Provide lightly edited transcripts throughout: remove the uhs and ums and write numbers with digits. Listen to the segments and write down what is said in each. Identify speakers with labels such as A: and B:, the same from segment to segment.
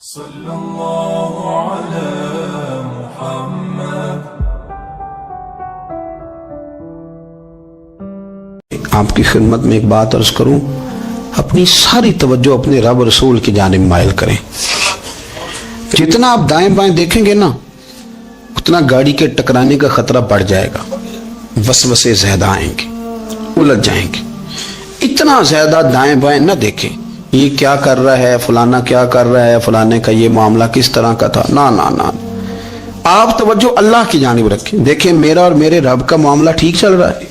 A: صلی اللہ علی محمد۔
B: آپ کی خدمت میں ایک بات عرض کروں، اپنی ساری توجہ اپنے رب رسول کی جانب مائل کریں۔ جتنا آپ دائیں بائیں دیکھیں گے نا، اتنا گاڑی کے ٹکرانے کا خطرہ بڑھ جائے گا، وسوسے زیادہ آئیں گے، الجھ جائیں گے۔ اتنا زیادہ دائیں بائیں نہ دیکھیں، یہ کیا کر رہا ہے، فلانا کیا کر رہا ہے، فلانے کا یہ معاملہ کس طرح کا تھا، نہ نہ نہ، آپ توجہ اللہ کی جانب رکھیں۔ دیکھیں میرا اور میرے رب کا معاملہ ٹھیک چل رہا ہے،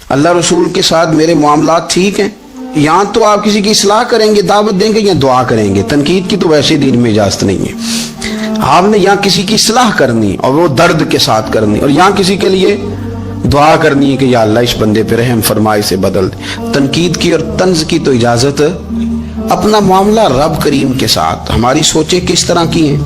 B: اللہ رسول کے ساتھ میرے معاملات ٹھیک ہیں۔ یہاں تو آپ کسی کی اصلاح کریں گے، دعوت دیں گے یا دعا کریں گے، تنقید کی تو ویسے دین میں اجازت نہیں ہے۔ آپ نے یہاں کسی کی اصلاح کرنی اور وہ درد کے ساتھ کرنی، اور یہاں کسی کے لیے دعا کرنی ہے کہ یا اللہ اس بندے پہ رحم فرما، اسے بدل دے۔ تنقید کی اور طنز کی تو اجازت، اپنا معاملہ رب کریم کے ساتھ، ہماری سوچیں کس طرح کی ہیں،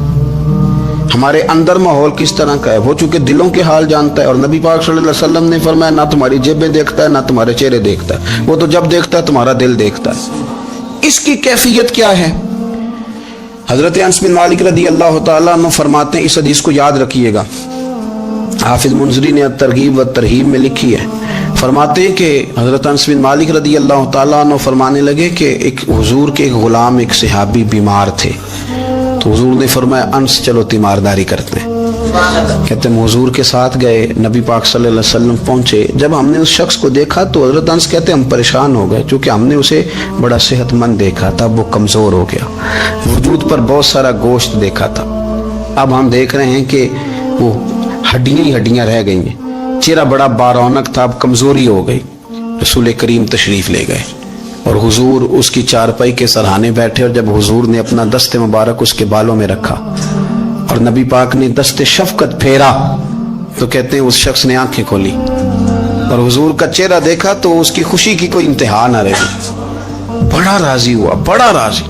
B: ہمارے اندر ماحول کس طرح کا ہے، وہ چونکہ دلوں کے حال جانتا ہے۔ اور نبی پاک صلی اللہ علیہ وسلم نے فرمایا نہ تمہاری جیبیں دیکھتا ہے نہ تمہارے چہرے دیکھتا ہے، وہ تو جب دیکھتا ہے تمہارا دل دیکھتا ہے۔ اس کی کیفیت کیا ہے؟ حضرت انس بن مالک رضی اللہ تعالیٰ عنہ فرماتے ہیں، اس حدیث کو یاد رکھیے گا، حافظ منذری نے ترغیب و ترہیب میں لکھی ہے، فرماتے ہیں کہ حضرت انس بن مالک رضی اللہ تعالیٰ عنہ فرمانے لگے کہ ایک حضور کے ایک غلام، ایک صحابی بیمار تھے، تو حضور نے فرمایا انس چلو تیمارداری کرتے ہیں۔ کہتے ہیں حضور کے ساتھ گئے، نبی پاک صلی اللہ علیہ وسلم پہنچے، جب ہم نے اس شخص کو دیکھا تو حضرت انس کہتے ہیں ہم پریشان ہو گئے، چونکہ ہم نے اسے بڑا صحت مند دیکھا تھا، وہ کمزور ہو گیا، وجود پر بہت سارا گوشت دیکھا تھا، اب ہم دیکھ رہے ہیں کہ وہ ہڈیاں ہی ہڈیاں رہ گئی ہیں، چہرہ بڑا بارونق تھا، اب کمزوری ہو گئی۔ رسول کریم تشریف لے گئے اور حضور اس کی چارپائی کے سرہانے بیٹھے، اور جب حضور نے اپنا دست مبارک اس کے بالوں میں رکھا اور نبی پاک نے دست شفقت پھیرا تو کہتے ہیں اس شخص نے آنکھیں کھولی اور حضور کا چہرہ دیکھا تو اس کی خوشی کی کوئی انتہا نہ رہی، بڑا راضی ہوا، بڑا راضی،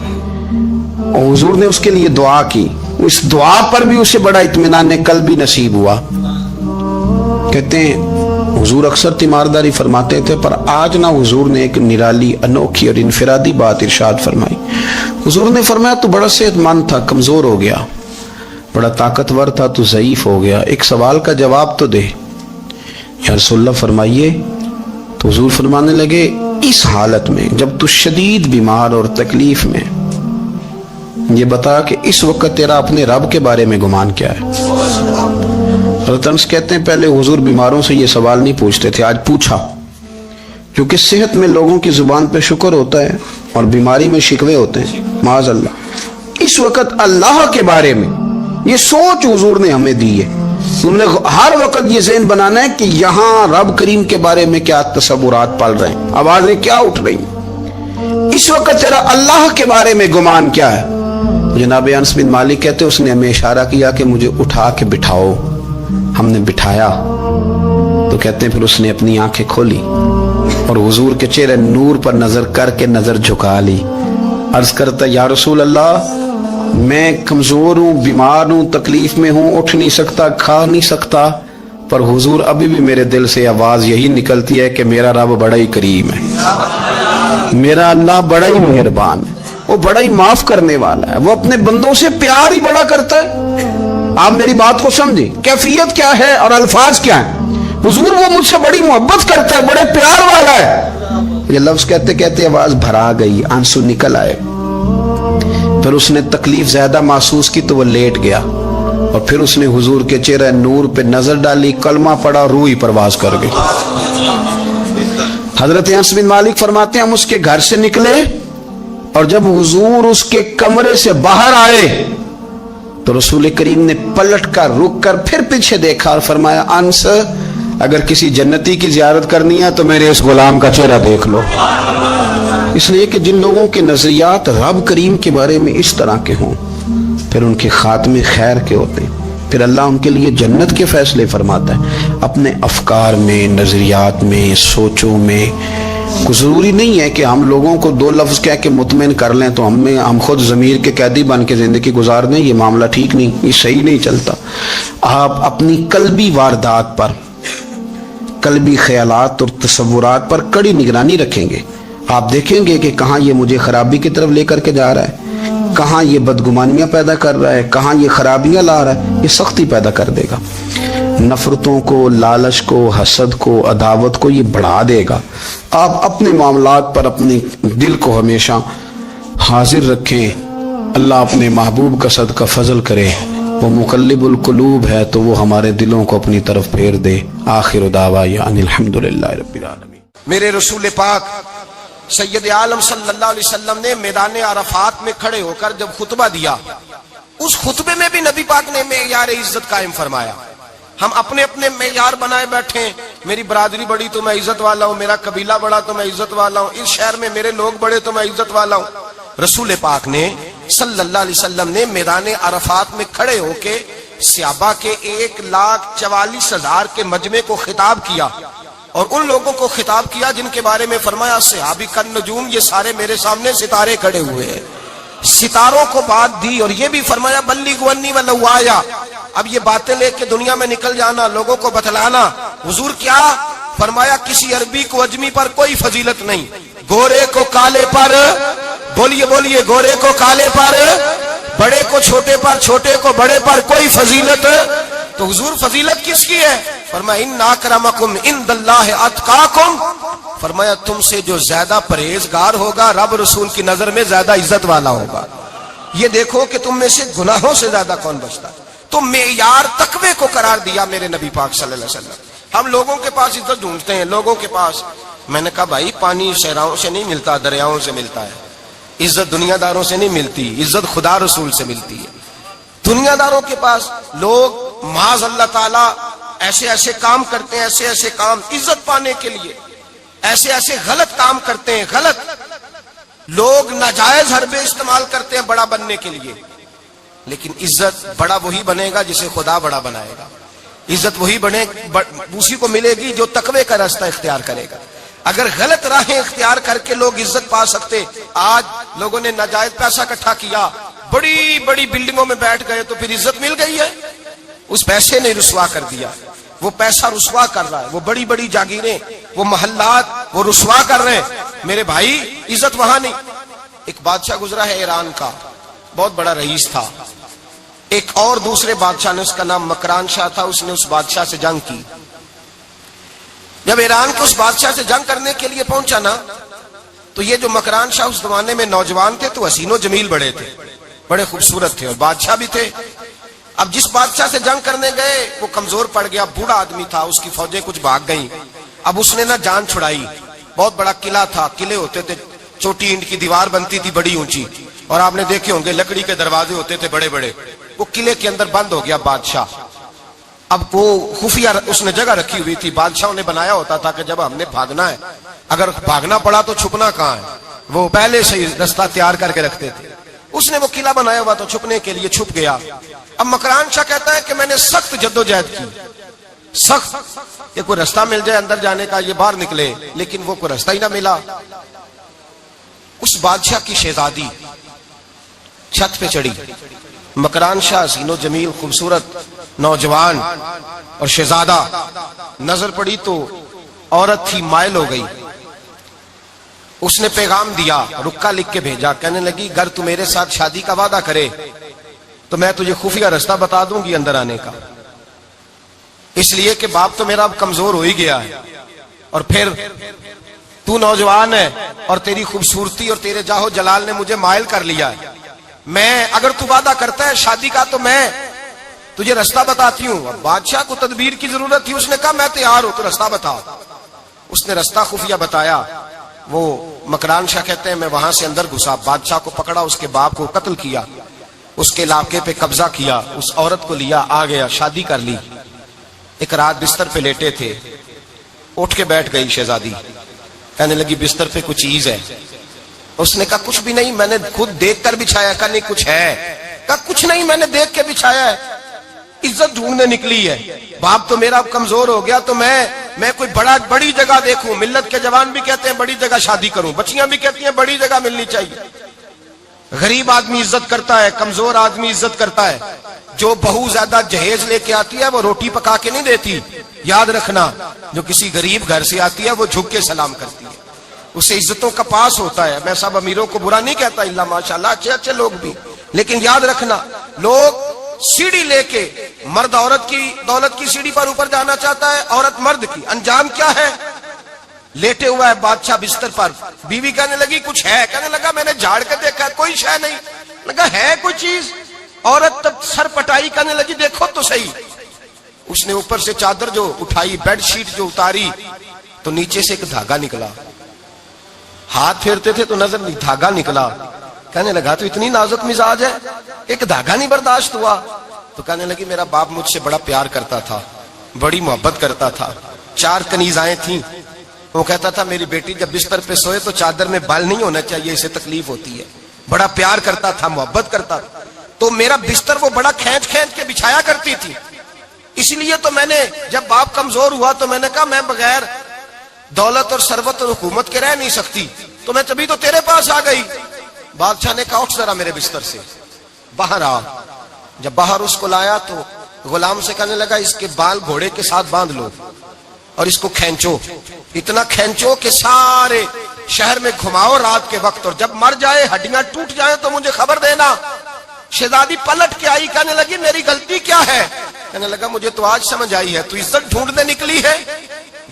B: اور حضور نے اس کے لیے دعا کی، اس دعا پر بھی اسے بڑا اطمینان قلبی نصیب ہوا۔ کہتے ہیں حضور اکثر تیمارداری فرماتے تھے، پر آج نہ حضور نے ایک نرالی، انوکھی اور انفرادی بات ارشاد فرمائی۔ حضور نے فرمایا تو بڑا صحت مند تھا، کمزور ہو گیا، بڑا طاقتور تھا تو ضعیف ہو گیا، ایک سوال کا جواب تو دے۔ یا رسول اللہ فرمائیے۔ تو حضور فرمانے لگے اس حالت میں جب تو شدید بیمار اور تکلیف میں، یہ بتا کہ اس وقت تیرا اپنے رب کے بارے میں گمان کیا ہے؟ حضرت انس کہتے ہیں پہلے حضور بیماروں سے یہ سوال نہیں پوچھتے تھے، آج پوچھا، کیونکہ صحت میں لوگوں کی زبان پہ شکر ہوتا ہے اور بیماری میں شکوے ہوتے ہیں، معاذ اللہ۔ اس وقت اللہ کے بارے میں یہ سوچ حضور نے ہمیں دی ہے، تم نے ہر وقت یہ ذہن بنانا ہے کہ یہاں رب کریم کے بارے میں کیا تصورات پل رہے ہیں، آوازیں کیا اٹھ رہی ہیں، اس وقت تیرا اللہ کے بارے میں گمان کیا ہے؟ جناب انس بن مالک کہتے اس نے ہمیں اشارہ کیا کہ مجھے اٹھا کے بٹھاؤ، ہم نے بٹھایا تو کہتے ہیں پھر اس نے اپنی آنکھیں کھولی اور حضور کے چہرے نور پر نظر کر کے نظر جھکا لی، عرض کرتا یا رسول اللہ میں کمزور ہوں، بیمار ہوں، تکلیف میں ہوں، اٹھ نہیں سکتا، کھا نہیں سکتا، پر حضور ابھی بھی میرے دل سے آواز یہی نکلتی ہے کہ میرا رب بڑا ہی کریم ہے، میرا اللہ بڑا ہی مہربان ہے، وہ بڑا ہی معاف کرنے والا ہے، وہ اپنے بندوں سے پیار ہی بڑا کرتا ہے۔ آپ میری بات کو سمجھیں، کیفیت کیا ہے اور الفاظ کیا ہیں۔ حضور وہ مجھ سے بڑی محبت کرتا ہے، بڑے پیار والا ہے۔ یہ لفظ کہتے کہتے آواز بھرا گئی، آنسو نکل آئے، پھر اس نے تکلیف زیادہ محسوس کی تو وہ لیٹ گیا، اور پھر اس نے حضور کے چہرے نور پہ نظر ڈالی، کلمہ پڑھا، روح ہی پرواز کر گئی۔ حضرت انس بن مالک فرماتے ہیں ہم اس کے گھر سے نکلے، اور جب حضور اس کے کمرے سے باہر آئے تو رسول کریم نے پلٹ کر رک کر پھر پیچھے دیکھا اور فرمایا انس اگر کسی جنتی کی زیارت کرنی ہے تو میرے اس غلام کا چہرہ دیکھ لو۔ اس لیے کہ جن لوگوں کے نظریات رب کریم کے بارے میں اس طرح کے ہوں، پھر ان کے خاتمے خیر کے ہوتے ہیں، پھر اللہ ان کے لیے جنت کے فیصلے فرماتا ہے۔ اپنے افکار میں، نظریات میں، سوچوں میں کوئی ضروری نہیں ہے کہ ہم لوگوں کو دو لفظ کہہ کے مطمئن کر لیں تو ہم خود ضمیر کے قیدی بن کے زندگی گزار دیں، یہ معاملہ ٹھیک نہیں، یہ صحیح نہیں چلتا۔ آپ اپنی قلبی واردات پر، قلبی خیالات اور تصورات پر کڑی نگرانی رکھیں گے، آپ دیکھیں گے کہ کہاں یہ مجھے خرابی کی طرف لے کر کے جا رہا ہے، کہاں یہ بدگمانیاں پیدا کر رہا ہے، کہاں یہ خرابیاں لا رہا ہے، یہ سختی پیدا کر دے گا، نفرتوں کو، لالچ کو، حسد کو، عداوت کو یہ بڑھا دے گا۔ آپ اپنے معاملات پر اپنے دل کو ہمیشہ حاضر رکھیں، اللہ اپنے محبوب کا صدقہ فضل کرے، وہ مقلب القلوب ہے تو وہ ہمارے دلوں کو اپنی طرف پھیر دے۔ آخر دعوانا ان الحمدللہ رب العالمین۔
C: میرے رسول پاک سید عالم صلی اللہ علیہ وسلم نے میدان عرفات میں کھڑے ہو کر جب خطبہ دیا، اس خطبے میں بھی نبی پاک نے معیار عزت قائم فرمایا۔ ہم اپنے اپنے معیار بنائے بیٹھے ہیں، میری برادری بڑی تو میں عزت والا ہوں، میرا قبیلہ بڑا تو میں عزت والا ہوں، اس شہر میں میرے لوگ بڑے تو میں عزت والا ہوں۔ رسول پاک نے صلی اللہ علیہ وسلم نے میدان عرفات میں کھڑے ہو کے صحابہ کے 1,44,000 کے مجمع کو خطاب کیا، اور ان لوگوں کو خطاب کیا جن کے بارے میں فرمایا صحابی کن نجوم، یہ سارے میرے سامنے ستارے کھڑے ہوئے ہیں۔ ستاروں کو بات دی اور یہ بھی فرمایا بلغوا عنی ولو آیا، اب یہ باتیں لے کے دنیا میں نکل جانا، لوگوں کو بتلانا۔ حضور کیا فرمایا؟ کسی عربی کو عجمی پر کوئی فضیلت نہیں، گورے کو کالے پر، بولیے بولیے، گورے کو کالے پر، بڑے کو چھوٹے پر، چھوٹے کو بڑے پر کوئی فضیلت۔ تو حضور فضیلت کس کی ہے؟ فرمایا ان اکرمکم عند اللہ اتقاکم، فرمایا تم سے جو زیادہ پرہیزگار ہوگا رب رسول کی نظر میں زیادہ عزت والا ہوگا۔ یہ دیکھو کہ تم میں سے گناہوں سے زیادہ کون بچتا ہے۔ تو معیار تقوی کو قرار دیا میرے نبی پاک صلی اللہ علیہ وسلم۔ ہم لوگوں کے پاس عزت ڈھونڈتے ہیں، لوگوں کے پاس، میں نے کہا بھائی پانی صحراؤں سے نہیں ملتا، دریاؤں سے ملتا ہے۔ عزت دنیا داروں سے نہیں ملتی، عزت خدا رسول سے ملتی ہے۔ دنیا داروں کے پاس لوگ معاذ اللہ تعالی ایسے ایسے کام کرتے ہیں، ایسے ایسے کام عزت پانے کے لیے، ایسے ایسے غلط کام کرتے ہیں، غلط لوگ ناجائز حربے استعمال کرتے ہیں بڑا بننے کے لیے۔ لیکن عزت بڑا وہی بنے گا جسے خدا بڑا بنائے گا، عزت وہی بنے اسی کو ملے گی جو تقوی کا راستہ اختیار کرے گا۔ اگر غلط راہیں اختیار کر کے لوگ عزت پا سکتے، آج لوگوں نے ناجائز پیسہ اکٹھا کیا، بڑی بڑی بلڈنگوں میں بیٹھ گئے تو پھر عزت مل گئی ہے؟ اس پیسے نے رسوا کر دیا، وہ پیسہ رسوا کر رہا ہے، وہ بڑی بڑی جاگیریں، وہ محلات وہ رسوا کر رہے ہیں۔ میرے بھائی عزت وہاں نہیں۔ ایک بادشاہ گزرا ہے ایران کا، بہت بڑا رئیس تھا۔ ایک اور دوسرے بادشاہ نے، اس کا نام مکران شاہ تھا، اس نے اس بادشاہ سے جنگ کی۔ جب ایران کے اس بادشاہ سے جنگ کرنے کے لیے پہنچا نا، تو یہ جو مکران شاہ اس زمانے میں نوجوان تھے تو حسین و جمیل بڑے تھے، بڑے خوبصورت تھے، اور بادشاہ بھی تھے۔ اب جس بادشاہ سے جنگ کرنے گئے وہ کمزور پڑ گیا، بوڑھا آدمی تھا، اس کی فوجیں کچھ بھاگ گئیں۔ اب اس نے نا جان چھڑائی، بہت بڑا قلعہ تھا، قلعے ہوتے تھے، چھوٹی اینٹ کی دیوار بنتی تھی بڑی اونچی، اور آپ نے دیکھے ہوں گے لکڑی کے دروازے ہوتے تھے بڑے بڑے۔ وہ قلعے کے اندر بند ہو گیا بادشاہ۔ اب وہ خفیہ اس نے جگہ رکھی ہوئی تھی، بادشاہوں نے بنایا ہوتا تھا کہ جب ہم نے بھاگنا ہے، اگر بھاگنا پڑا تو چھپنا کہاں ہے، وہ پہلے سے رستہ تیار کر کے رکھتے تھے۔ اس نے وہ قلعہ بنایا ہوا تو چھپنے کے لیے چھپ گیا۔ اب مکران شاہ کہتا ہے کہ میں نے سخت جدوجہد کی، سخت، کہ کوئی رستہ مل جائے اندر جانے کا، یہ باہر نکلے، لیکن وہ کوئی رستہ ہی نہ ملا۔ اس بادشاہ کی شہزادی چھت پہ چڑھی، مکران شاہ حسین و جمیل خوبصورت نوجوان اور شہزادہ، نظر پڑی تو عورت تھی، مائل ہو گئی۔ اس نے پیغام دیا، رکا لکھ کے بھیجا، کہنے لگی اگر تو میرے ساتھ شادی کا وعدہ کرے تو میں تجھے خفیہ رستہ بتا دوں گی اندر آنے کا، اس لیے کہ باپ تو میرا اب کمزور ہو ہی گیا ہے، اور پھر تو نوجوان ہے اور تیری خوبصورتی اور تیرے جاہو جلال نے مجھے مائل کر لیا ہے۔ میں اگر تو وعدہ کرتا ہے شادی کا تو میں تجھے رستہ بتاتی ہوں۔ بادشاہ کو تدبیر کی ضرورت تھی، اس نے کہا میں تیار ہوں، تو رستہ بتا۔ اس نے رستہ خفیہ بتایا۔ وہ مکران شاہ کہتے ہیں میں وہاں سے اندر گھسا، بادشاہ کو پکڑا، اس کے باپ کو قتل کیا، اس کے علاقے پہ قبضہ کیا، اس عورت کو لیا، آ گیا، شادی کر لی۔ ایک رات بستر پہ لیٹے تھے، اٹھ کے بیٹھ گئی شہزادی، کہنے لگی بستر پہ کچھ چیز ہے۔ اس نے کہا کچھ بھی نہیں، میں نے خود دیکھ کر بچھایا۔ کہا نہیں کچھ ہے۔ کہا کچھ نہیں، میں نے دیکھ کے بچھایا ہے، عزت ڈھونڈنے نکلی ہے، باپ تو میرا کمزور ہو گیا، تو میں کوئی بڑی جگہ دیکھوں۔ ملت کے جوان بھی کہتے ہیں بڑی جگہ شادی کروں، بچیاں بھی کہتی ہیں بڑی جگہ ملنی چاہیے۔ غریب آدمی عزت کرتا ہے، کمزور آدمی عزت کرتا ہے۔ جو بہو زیادہ جہیز لے کے آتی ہے وہ روٹی پکا کے نہیں دیتی، یاد رکھنا، جو کسی غریب گھر سے آتی ہے وہ جھک کے سلام کرتی ہے۔ اسے عزتوں کا پاس ہوتا ہے. میں سب امیروں کو برا نہیں کہتا, اللہ ماشاءاللہ اچھے اچھے لوگ بھی, لیکن یاد رکھنا لوگ سیڑھی لے کے, مرد عورت کی دولت کی سیڑھی پر اوپر جانا چاہتا ہے, عورت مرد کی, انجام کیا ہے؟ لیٹے ہوا ہے بادشاہ بستر پر, بیوی کہنے لگی کچھ ہے, کہنے لگا میں نے جھاڑ کے دیکھا کوئی شے نہیں, لگا ہے کوئی چیز, عورت تب سر پٹائی, کہنے لگی دیکھو تو صحیح. اس نے اوپر سے چادر جو اٹھائی, بیڈ شیٹ جو اتاری, تو نیچے سے ایک دھاگا نکلا, ہاتھ پھیرتے تھے تو نظر نہیں, دھاگا نکلا. کہنے لگا تو اتنی نازک مزاج ہے, ایک دھاگا نہیں برداشت ہوا. تو کہنے لگی میرا باپ مجھ سے بڑا پیار کرتا تھا, بڑی محبت کرتا تھا, 4 کنیزائیں تھیں, وہ کہتا تھا میری بیٹی جب بستر پہ سوئے تو چادر میں بال نہیں ہونا چاہیے, اسے تکلیف ہوتی ہے. بڑا پیار کرتا تھا, محبت کرتا تھا, تو میرا بستر وہ بڑا کھینچ کھینچ کے بچھایا کرتی تھی. اس لیے تو میں نے جب باپ کمزور ہوا تو میں نے کہا میں بغیر دولت اور ثروت اور حکومت کے رہ نہیں سکتی, تو میں تبھی تو تیرے پاس آ گئی. بادشاہ نے کہا اٹھ ذرا میرے بستر سے, باہر آ. جب باہر اس کو لایا تو غلام سے کہنے لگا اس کے بال گھوڑے کے ساتھ باندھ لو اور اس کو کھینچو, اتنا کھینچو کہ سارے شہر میں گھماؤ رات کے وقت, اور جب مر جائے ہڈیاں ٹوٹ جائیں تو مجھے خبر دینا. شہزادی پلٹ کے آئی, کہنے لگی میری غلطی کیا ہے؟ کہنے لگا مجھے تو آج سمجھ آئی ہے, تو عزت ڈھونڈنے نکلی ہے.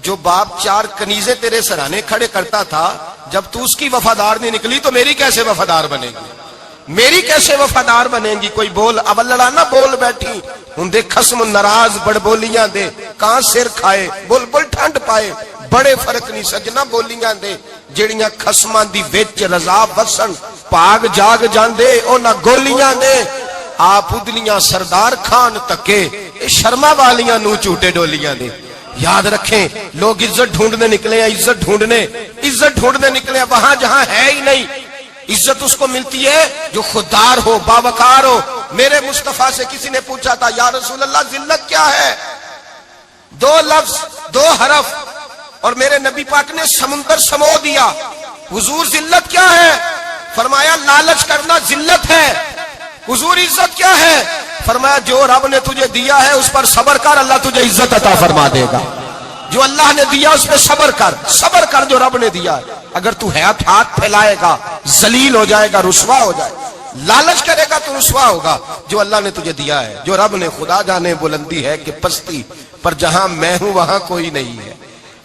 C: جو باپ 4 کنیزیں تیرے سرانے کھڑے کرتا تھا, جب تو اس کی وفادار نہیں نکلی تو میری کیسے وفادار بنے گی, میری کیسے وفادار بنے گی؟ کوئی بول اب لڑانا بول بیٹھی ہوں دے خسم ناراض بڑ بولیاں دے, کہاں سر کھائے بول بول ٹھنڈ پائے, بڑے فرق نہیں سجنا بولیاں دے جڑیاں خسماں دی وچ رضا وسن, پاگ جاگ جاندے او نہ گولیاں دے. آپ ادلیاں سردار خان تکے, شرما والیاں نو چوٹے ڈولیاں دے. یاد رکھیں لوگ عزت ڈھونڈنے نکلے ہیں, عزت ڈھونڈنے نکلے ہیں وہاں جہاں ہے ہی نہیں. عزت اس کو ملتی ہے جو خوددار ہو, باوقار ہو. میرے مصطفیٰ سے کسی نے پوچھا تھا یا رسول اللہ ذلت کیا ہے؟ 2 لفظ 2 حرف, اور میرے نبی پاک نے سمندر سمو دیا. حضور ذلت کیا ہے؟ فرمایا لالچ کرنا ذلت ہے. حضور عزت کیا ہے؟ فرمایا جو رب نے تجھے دیا ہے اس پر صبر کر, اللہ تجھے عزت عطا فرما دے گا. جو اللہ نے دیا اس پہ صبر کر جو رب نے دیا ہے. اگر تو ہاتھ پھیلائے گا ذلیل ہو جائے گا, رسوا ہو جائے گا. لالچ کرے گا تو رسوا ہوگا. جو اللہ نے تجھے دیا ہے, جو رب نے, خدا جانے بلندی ہے کہ پستی, پر جہاں میں ہوں وہاں کوئی نہیں ہے.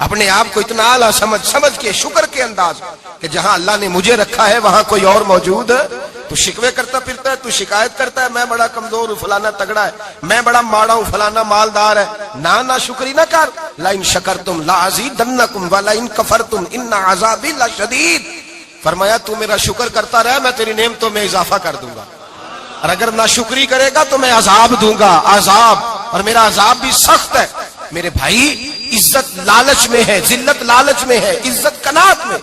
C: اپنے آپ کو اتنا اعلیٰ سمجھ کے شکر کے انداز کہ جہاں اللہ نے مجھے رکھا ہے وہاں کوئی اور موجود ہے. تو شکوے کرتا پھرتا ہے, تو شکایت کرتا ہے میں بڑا کمزور ہوں, فلانا تگڑا ہے, میں بڑا ماڑا ہوں, فلانا مالدار ہے. نہ شکری نہ کر. لئن شکرتم لازیدنکم ولئن کفرتم ان عذابی لشدید. فرمایا تو میرا شکر کرتا رہے, میں تیری نعمتوں میں اضافہ کر دوں گا, اور اگر ناشکری کرے گا تو میں عذاب دوں گا, عذاب, اور میرا عذاب بھی سخت ہے. میرے بھائی عزت لالچ میں ہے, ذلت لالچ میں ہے, عزت قناعت میں.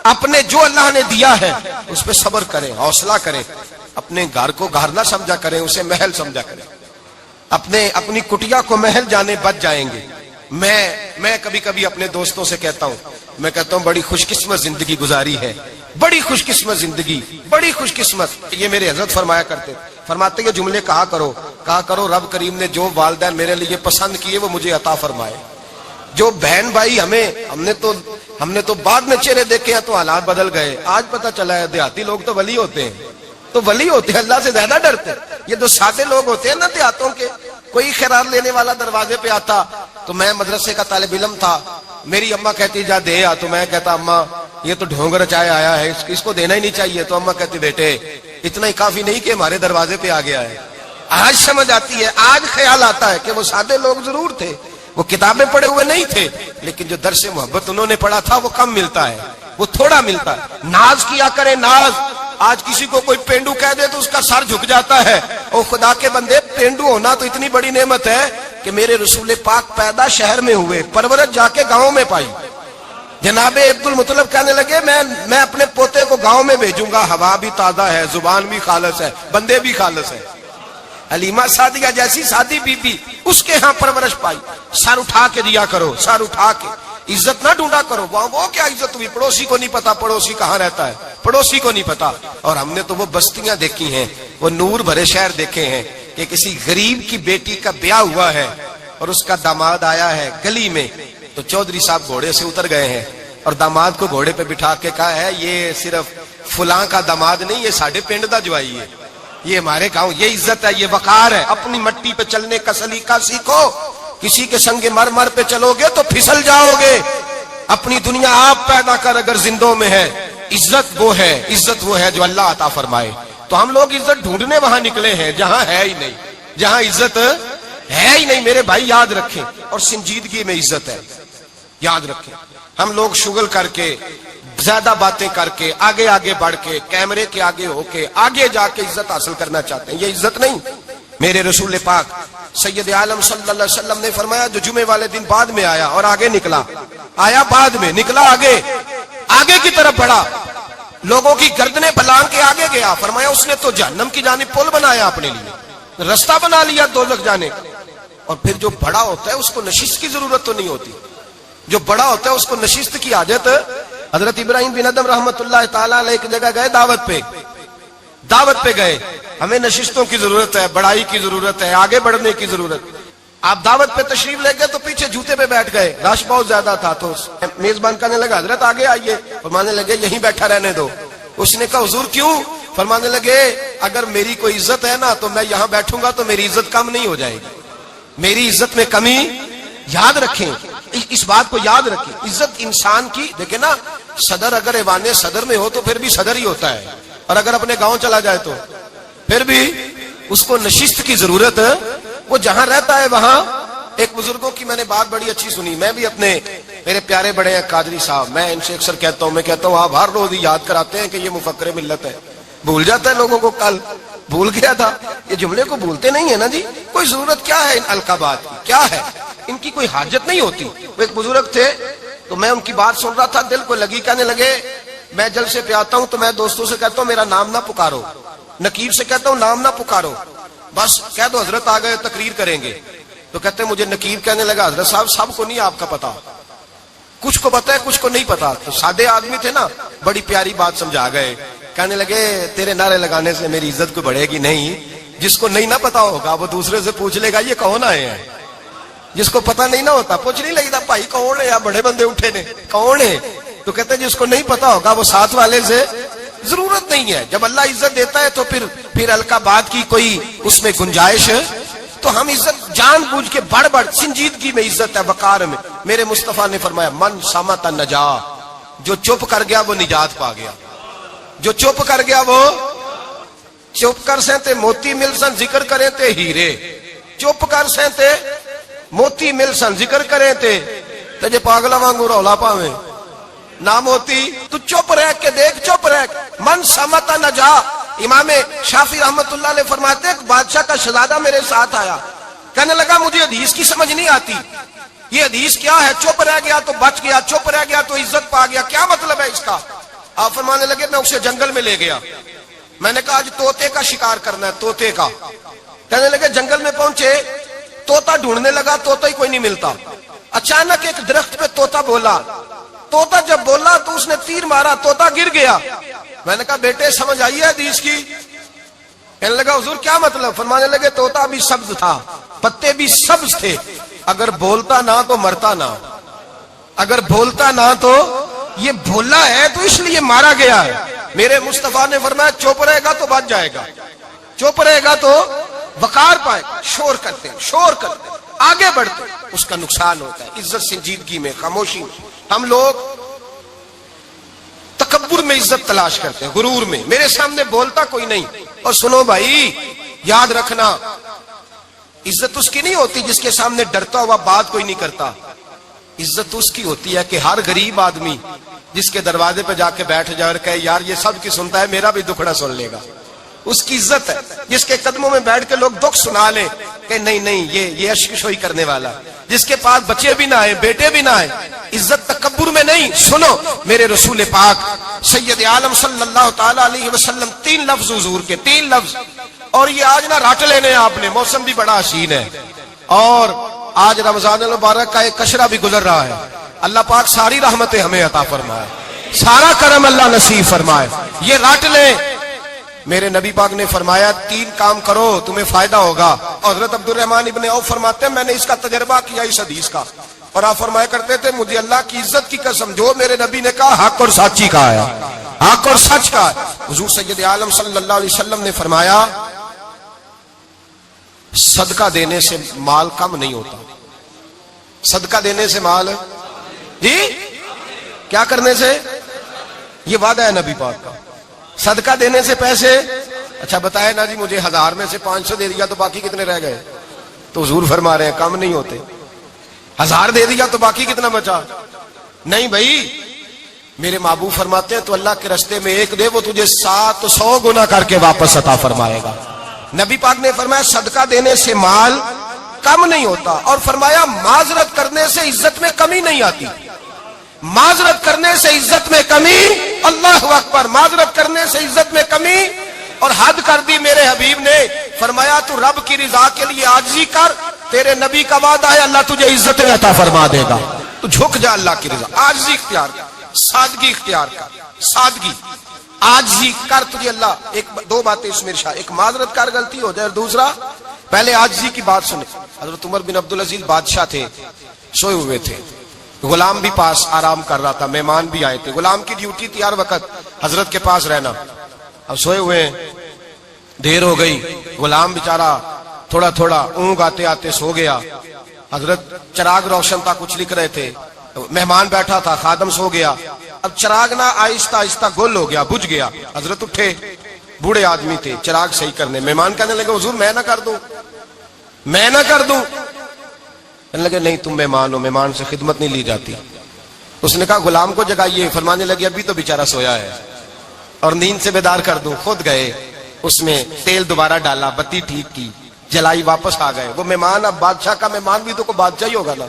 C: اپنے جو اللہ نے دیا ہے اس پہ صبر کریں, حوصلہ کریں. اپنے گھر کو گھر نہ سمجھا کریں, اسے محل سمجھا کریں. اپنی کٹیا کو محل جانے بچ جائیں گے. میں کبھی کبھی اپنے دوستوں سے کہتا ہوں بڑی خوش قسمت زندگی گزاری ہے, بڑی خوش قسمت زندگی, بڑی خوش قسمت. یہ میرے حضرت فرماتے یہ جملے کہا کرو رب کریم نے جو والدین میرے لیے پسند کیے وہ مجھے عطا فرمائے. جو بہن بھائی ہم نے تو بعد میں چہرے دیکھے ہیں تو حالات بدل گئے. آج پتہ چلا ہے دیہاتی لوگ تو ولی ہوتے ہیں, اللہ سے زیادہ ڈرتے ہیں. یہ جو سادے لوگ ہوتے ہیں نا دیہاتوں کے, کوئی خیرات لینے والا دروازے پہ آتا تو میں مدرسے کا طالب علم تھا, میری اماں کہتی جا دے آ, تو میں کہتا اماں یہ تو ڈھونگ رچائے آیا ہے, اس کو دینا ہی نہیں چاہیے. تو اماں کہتی بیٹے اتنا ہی کافی نہیں کہ ہمارے دروازے پہ آ گیا ہے. آج سمجھ آتی ہے, آج خیال آتا ہے کہ وہ سادے لوگ ضرور تھے, وہ کتابیں پڑھے ہوئے نہیں تھے, لیکن جو درس محبت انہوں نے پڑھا تھا وہ کم ملتا ہے, وہ تھوڑا ملتا ہے. ناز کیا کرے, ناز. آج کسی کو کوئی پینڈو کہہ دے تو اس کا سر جھک جاتا ہے. او خدا کے بندے, پینڈو ہونا تو اتنی بڑی نعمت ہے کہ میرے رسول پاک پیدا شہر میں ہوئے, پرورش جا کے گاؤں میں پائی. جناب عبد المطلب کہنے لگے میں اپنے پوتے کو گاؤں میں بھیجوں گا, ہوا بھی تازہ ہے, زبان بھی خالص ہے, بندے بھی خالص ہے. حلیمہ سعدیہ جیسی سادی بی بی, اس کے ہاں پرورش پائی. سر اٹھا کے دیا کرو, سر اٹھا کے. عزت نہ ڈھونڈا کرو, وہ کیا عزت ہوئی, پڑوسی کو نہیں پتا پڑوسی کہاں رہتا ہے, پڑوسی کو نہیں پتا. اور ہم نے تو وہ بستیاں دیکھی ہیں, وہ نور بھرے شہر دیکھے ہیں کہ کسی غریب کی بیٹی کا بیاہ ہوا ہے اور اس کا داماد آیا ہے گلی میں, تو چودھری صاحب گھوڑے سے اتر گئے ہیں, اور داماد کو گھوڑے پہ بٹھا کے کہا ہے یہ صرف فلاں کا داماد نہیں، یہ ساڑھے پنڈ دا جوائی ہے، یہ ہمارے گاؤں، یہ عزت ہے، یہ وقار ہے۔ اپنی مٹی پہ چلنے کا سلیقہ سیکھو، کسی کے سنگ مرمر پہ چلو گے تو پھسل جاؤ گے۔ اپنی دنیا آپ پیدا کر اگر زندوں میں ہے، عزت وہ ہے جو اللہ عطا فرمائے۔ تو ہم لوگ عزت ڈھونڈنے وہاں نکلے ہیں جہاں ہے ہی نہیں، جہاں عزت ہے ہی نہیں۔ میرے بھائی یاد رکھیں، اور سنجیدگی میں عزت ہے، یاد رکھیں۔ ہم لوگ شغل کر کے، زیادہ باتیں کر کے، آگے آگے بڑھ کے، کیمرے کے آگے ہو کے، آگے جا کے عزت حاصل کرنا چاہتے ہیں، یہ عزت نہیں۔ میرے رسول پاک سید عالم صلی اللہ علیہ وسلم نے فرمایا جو جمعے والے دن بعد میں آیا اور آگے نکلا، آیا بعد میں، نکلا آگے کی طرف بڑھا، لوگوں کی گردنیں پھلانگ کے آگے گیا، فرمایا اس نے تو جہنم کی جانب پل بنایا، اپنے لیے رستہ بنا لیا دوزخ جانے کا۔ اور پھر جو بڑا ہوتا ہے اس کو نشست کی ضرورت تو نہیں ہوتی، جو بڑا ہوتا ہے اس کو نشست کی عادت۔ حضرت ابراہیم بن ادم رحمت اللہ تعالی علیہ ایک جگہ گئے، دعوت پہ گئے، ہمیں نشستوں کی ضرورت ہے، بڑائی کی ضرورت ہے، آگے بڑھنے کی ضرورت۔ آپ دعوت پہ تشریف لے گئے تو پیچھے جوتے پہ بیٹھ گئے، رش بہت زیادہ تھا، تو میزبان کہنے لگا حضرت آگے آئیے، فرمانے لگے یہیں بیٹھا رہنے دو۔ اس نے کہا حضور کیوں؟ فرمانے لگے اگر میری کوئی عزت ہے نا تو میں یہاں بیٹھوں گا تو میری عزت کم نہیں ہو جائے گی، میری عزت میں کمی۔ یاد رکھیں، اس بات کو یاد رکھیں، عزت انسان کی، دیکھیں نا، صدر اگر ایوان صدر میں ہو تو پھر بھی صدر ہی ہوتا ہے، اور اگر اپنے گاؤں چلا جائے تو پھر بھی اس کو نشست کی ضرورت ہے۔ وہ جہاں رہتا ہے وہاں، ایک بزرگوں کی میں نے بات بڑی اچھی سنی، میں بھی میرے پیارے بڑے ہیں قادری صاحب، میں ان سے اکثر کہتا ہوں آپ ہر روز یاد کراتے ہیں کہ یہ مفکر ملت ہے، بھول جاتا ہے لوگوں کو، کل بھول گیا تھا، یہ جملے کو بھولتے نہیں ہے نا جی، کوئی ضرورت کیا ہے ان القابات کی، کیا ہے ان کی، کوئی حاجت نہیں ہوتی۔ وہ ایک بزرگ تھے تو میں ان کی بات سن رہا تھا، دل کو لگی، کہنے لگے میں جلسے پہ آتا ہوں تو میں دوستوں سے کہتا ہوں میرا نام نہ پکارو، نقیب سے کہتا ہوں نام نہ پکارو، بس کہہ دو حضرت آ گئے تقریر کریں گے۔ تو کہتے ہیں مجھے نقیب کہنے لگا حضرت صاحب سب کو نہیں آپ کا پتا، کچھ کو پتا ہے کچھ کو نہیں پتا۔ تو سادے آدمی تھے نا، بڑی پیاری بات سمجھا گئے، کہنے لگے تیرے نعرے لگانے سے میری عزت کو بڑھے گی نہیں، جس کو نہیں نہ پتا ہوگا وہ دوسرے سے پوچھ لے گا یہ کون آئے ہیں، جس کو پتا نہیں نہ ہوتا پوچھ نہیں لگتا بھائی کون ہے، یا بڑے بندے اٹھے نے کون ہے، تو کہتے ہیں جس کو نہیں پتا ہوگا وہ ساتھ والے سے ضرورت نہیں ہے۔ جب اللہ عزت دیتا ہے تو پھر القابات کی کوئی اس میں گنجائش ہے، تو ہم عزت جان بوجھ کے بڑھ سنجیدگی میں عزت ہے، وقار میں۔ میرے مصطفیٰ نے فرمایا من صمت نجا، جو چپ کر گیا وہ نجات پا گیا، جو چپ کر گیا وہ چپ کر سے تے موتی مل سن ذکر کریں تے ہیرے، چپ کر سے تے موتی مل سن ذکر کریں تے جے پاگلا وانگو رولا پاویں نہ موتی، تو چپ رہ کے دیکھ، چپ رہ من سمت نجا۔ امام شافعی رحمت اللہ علیہ فرماتے ایک بادشاہ کا شہزادہ میرے ساتھ آیا، کہنے لگا مجھے حدیث کی سمجھ نہیں آتی، یہ حدیث کیا ہے، چپ رہ گیا تو بچ گیا، چپ رہ گیا تو عزت پا گیا، کیا مطلب ہے اس کا؟ آپ فرمانے لگے میں اسے جنگل میں لے گیا، میں نے کہا آج طوطے کا شکار کرنا ہے، طوطے کا۔ کہنے لگے جنگل میں پہنچے، طوطا ڈھونڈنے لگا، طوطا ہی کوئی نہیں ملتا۔ اچانک ایک درخت پہ طوطا بولا، طوطا جب بولا تو اس نے تیر مارا، طوطا گر گیا۔ میں نے کہا بیٹے سمجھ آئی ہے حدیث کی؟ کہنے لگا حضور کیا مطلب؟ فرمانے لگے طوطا بھی سبز تھا، پتے بھی سبز تھے، اگر بولتا نہ تو مرتا نہ، اگر بولتا نہ تو یہ بولا ہے تو اس لیے مارا گیا ہے۔ میرے مصطفیٰ نے فرمایا چپ رہے گا تو بچ جائے گا، چپ رہے گا تو وقار پائے گا۔ شور کرتے آگے بڑھتے اس کا نقصان ہوتا ہے۔ عزت سنجیدگی میں، خاموشی میں۔ ہم لوگ تکبر میں عزت تلاش کرتے ہیں، غرور میں، میرے سامنے بولتا کوئی نہیں۔ اور سنو بھائی یاد رکھنا، عزت اس کی نہیں ہوتی جس کے سامنے ڈرتا ہوا بات کوئی نہیں کرتا، عزت اس کی ہوتی ہے کہ ہر غریب آدمی جس کے دروازے پہ جا کے بیٹھ جائے اور کہے یار یہ سب کی سنتا ہے میرا بھی دکھڑا سن لے گا، اس کی عزت ہے۔ جس کے قدموں میں بیٹھ کے لوگ دکھ سنا لیں کہ نہیں یہ عشق شوئی کرنے والا، جس کے پاس بچے بھی نہ آئے بیٹے بھی نہ آئے، عزت تکبر میں نہیں۔ سنو میرے رسول پاک سید عالم صلی اللہ تعالی علیہ وسلم 3 لفظ حضور کے، 3 لفظ، اور یہ آج نہ رٹ لینے آپ نے، موسم بھی بڑا حسین ہے اور آج رمضان المبارک کا ایک کشرہ بھی گزر رہا ہے۔ اللہ پاک ساری رحمتیں ہمیں عطا فرمائے، سارا کرم اللہ نصیب فرمائے۔ یہ رٹ لیں، میرے نبی پاک نے فرمایا 3 کام کرو تمہیں فائدہ ہوگا۔ حضرت عبد الرحمن ابن عوف فرماتے ہیں میں نے اس کا تجربہ کیا اس حدیث کا، اور آپ فرمایا کرتے تھے مجھے اللہ کی عزت کی قسم جو میرے نبی نے کہا حق اور سچی کہا ہے، حق اور سچ کا ہے۔ حضور سید عالم صلی اللہ علیہ وسلم نے فرمایا صدقہ دینے سے مال کم نہیں ہوتا، صدقہ دینے سے مال جی کیا کرنے سے، یہ وعدہ ہے نبی پاک کا، صدقہ دینے سے پیسے، اچھا بتائے نا جی مجھے 1000 میں سے 500 دے دیا تو باقی کتنے رہ گئے؟ تو حضور فرما رہے ہیں کم نہیں ہوتے، 1000 دے دیا تو باقی کتنا بچا؟ نہیں بھائی، میرے محبوب فرماتے ہیں تو اللہ کے رستے میں ایک دے وہ تجھے 700 گنا کر کے واپس عطا فرمائے گا۔ نبی پاک نے فرمایا صدقہ دینے سے مال کم نہیں ہوتا، اور فرمایا معذرت کرنے سے عزت میں کمی نہیں آتی، معذرت کرنے سے عزت میں کمی، اللہ اکبر، معذرت کرنے سے عزت میں کمی، اور حد کر دی میرے حبیب نے، فرمایا تو رب کی رضا کے لیے عاجزی کر، تیرے نبی کا وعدہ ہے اللہ تجھے عزت میں عطا فرما دے گا، تو جھک جا اللہ کی رضا، عاجزی اختیار کر، سادگی اختیار کر، سادگی عاجزی کر، تجھے اللہ ایک دو باتیں اس میں ارشاد، ایک معذرت کر غلطی ہو جائے، اور دوسرا پہلے عاجزی کی بات سنے۔ حضرت عمر بن عبدالعزیز بادشاہ تھے، سوئے ہوئے تھے، غلام بھی پاس آرام کر رہا تھا، مہمان بھی آئے تھے، غلام کی ڈیوٹی تھی ہر وقت حضرت کے پاس رہنا، اب سوئے ہوئے ہیں، دیر ہو گئی، غلام بیچارہ تھوڑا تھوڑا اونگ آتے آتے سو گیا، حضرت چراغ روشن تھا کچھ لکھ رہے تھے، مہمان بیٹھا تھا، خادم سو گیا، اب چراغ نہ آہستہ آہستہ گل ہو گیا، بجھ گیا، حضرت اٹھے، بوڑھے آدمی تھے، چراغ صحیح کرنے، مہمان کہنے لگے حضور میں نہ کر دوں، میں نہ کر دوں، کہنے لگے نہیں تم مہمان ہو، مہمان سے خدمت نہیں لی جاتی۔ اس نے کہا غلام کو جگائیے، فرمانے لگے ابھی تو بیچارہ سویا ہے اور نیند سے بیدار کر دوں، خود گئے، اس میں تیل دوبارہ ڈالا، بتی ٹھیک کی، جلائی، واپس آ گئے، وہ مہمان اب بادشاہ کا مہمان بھی تو کوئی بادشاہ ہی ہوگا نا،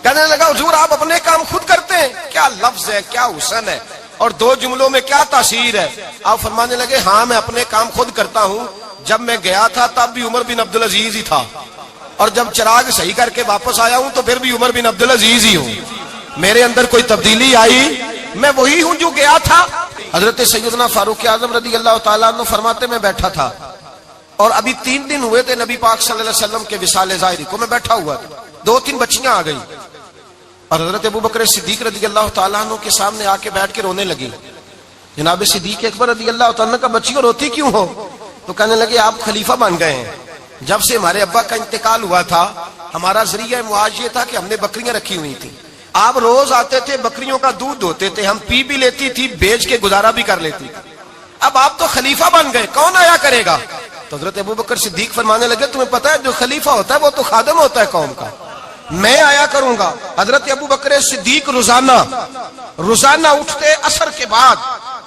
C: کہنے لگا حضور آپ اپنے کام خود کرتے ہیں، کیا لفظ ہے، کیا حسن ہے، اور دو جملوں میں کیا تاثیر ہے۔ آپ فرمانے لگے ہاں میں اپنے کام خود کرتا ہوں، جب میں گیا تھا تب بھی عمر بن عبدالعزیز ہی تھا، اور جب چراغ صحیح کر کے واپس آیا ہوں تو پھر بھی عمر بن عبدالعزیز ہی ہوں، میرے اندر کوئی تبدیلی آئی، میں وہی ہوں جو گیا تھا۔ حضرت سیدنا فاروق اعظم رضی اللہ تعالیٰ عنہ فرماتے میں بیٹھا تھا، اور ابھی 3 دن ہوئے تھے نبی پاک صلی اللہ علیہ وسلم کے وصال ظاہری کو، میں بیٹھا ہوا تھا، 2-3 بچیاں آ گئی، اور حضرت ابو بکر صدیق رضی اللہ تعالیٰ عنہ کے سامنے آ کے بیٹھ کے رونے لگی، جناب صدیق اکبر رضی اللہ تعالیٰ عنہ کا بچیوں روتی کیوں ہو؟ تو کہنے لگے آپ خلیفہ بن گئے ہیں، جب سے ہمارے ابا کا انتقال ہوا تھا ہمارا ذریعہ معاش یہ تھا کہ ہم نے بکریاں رکھی ہوئی تھی، آپ روز آتے تھے، بکریوں کا دودھ ہوتے تھے، ہم پی بھی لیتی تھی، بیچ کے گزارا بھی کر لیتی تھی، اب آپ تو خلیفہ بن گئے، کون آیا کرے گا؟ تو حضرت ابو بکر صدیق فرمانے لگے تمہیں پتہ ہے جو خلیفہ ہوتا ہے وہ تو خادم ہوتا ہے قوم کا، میں آیا کروں گا۔ حضرت ابو بکر صدیق روزانہ اٹھتے عصر کے بعد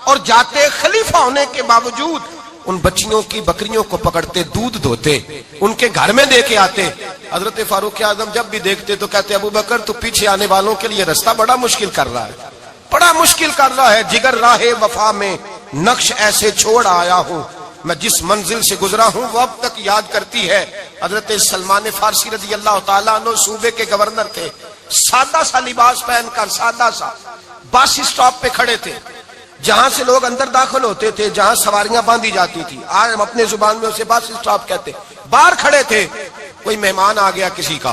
C: اور جاتے، خلیفہ ہونے کے باوجود ان بچیوں کی بکریوں کو پکڑتے، دودھ دھوتے، ان کے گھر میں دے کے آتے۔ حضرت فاروق اعظم جب بھی دیکھتے تو کہتے ابو بکر تو پیچھے آنے والوں کے لیے رستہ بڑا مشکل کر رہا ہے، بڑا مشکل کر رہا ہے، جگر راہ وفا میں نقش ایسے چھوڑ آیا ہوں، میں جس منزل سے گزرا ہوں وہ اب تک یاد کرتی ہے۔ حضرت سلمان فارسی رضی اللہ تعالیٰ عنہ صوبے کے گورنر تھے، سادہ سا لباس پہن کر، سادہ سا، بس اسٹاپ پہ کھڑے تھے، جہاں سے لوگ اندر داخل ہوتے تھے، جہاں سواریاں باندھی جاتی تھی، آج ہم اپنے زبان میں اسے بس اسٹاپ کہتے، باہر کھڑے تھے، کوئی مہمان آ گیا کسی کا،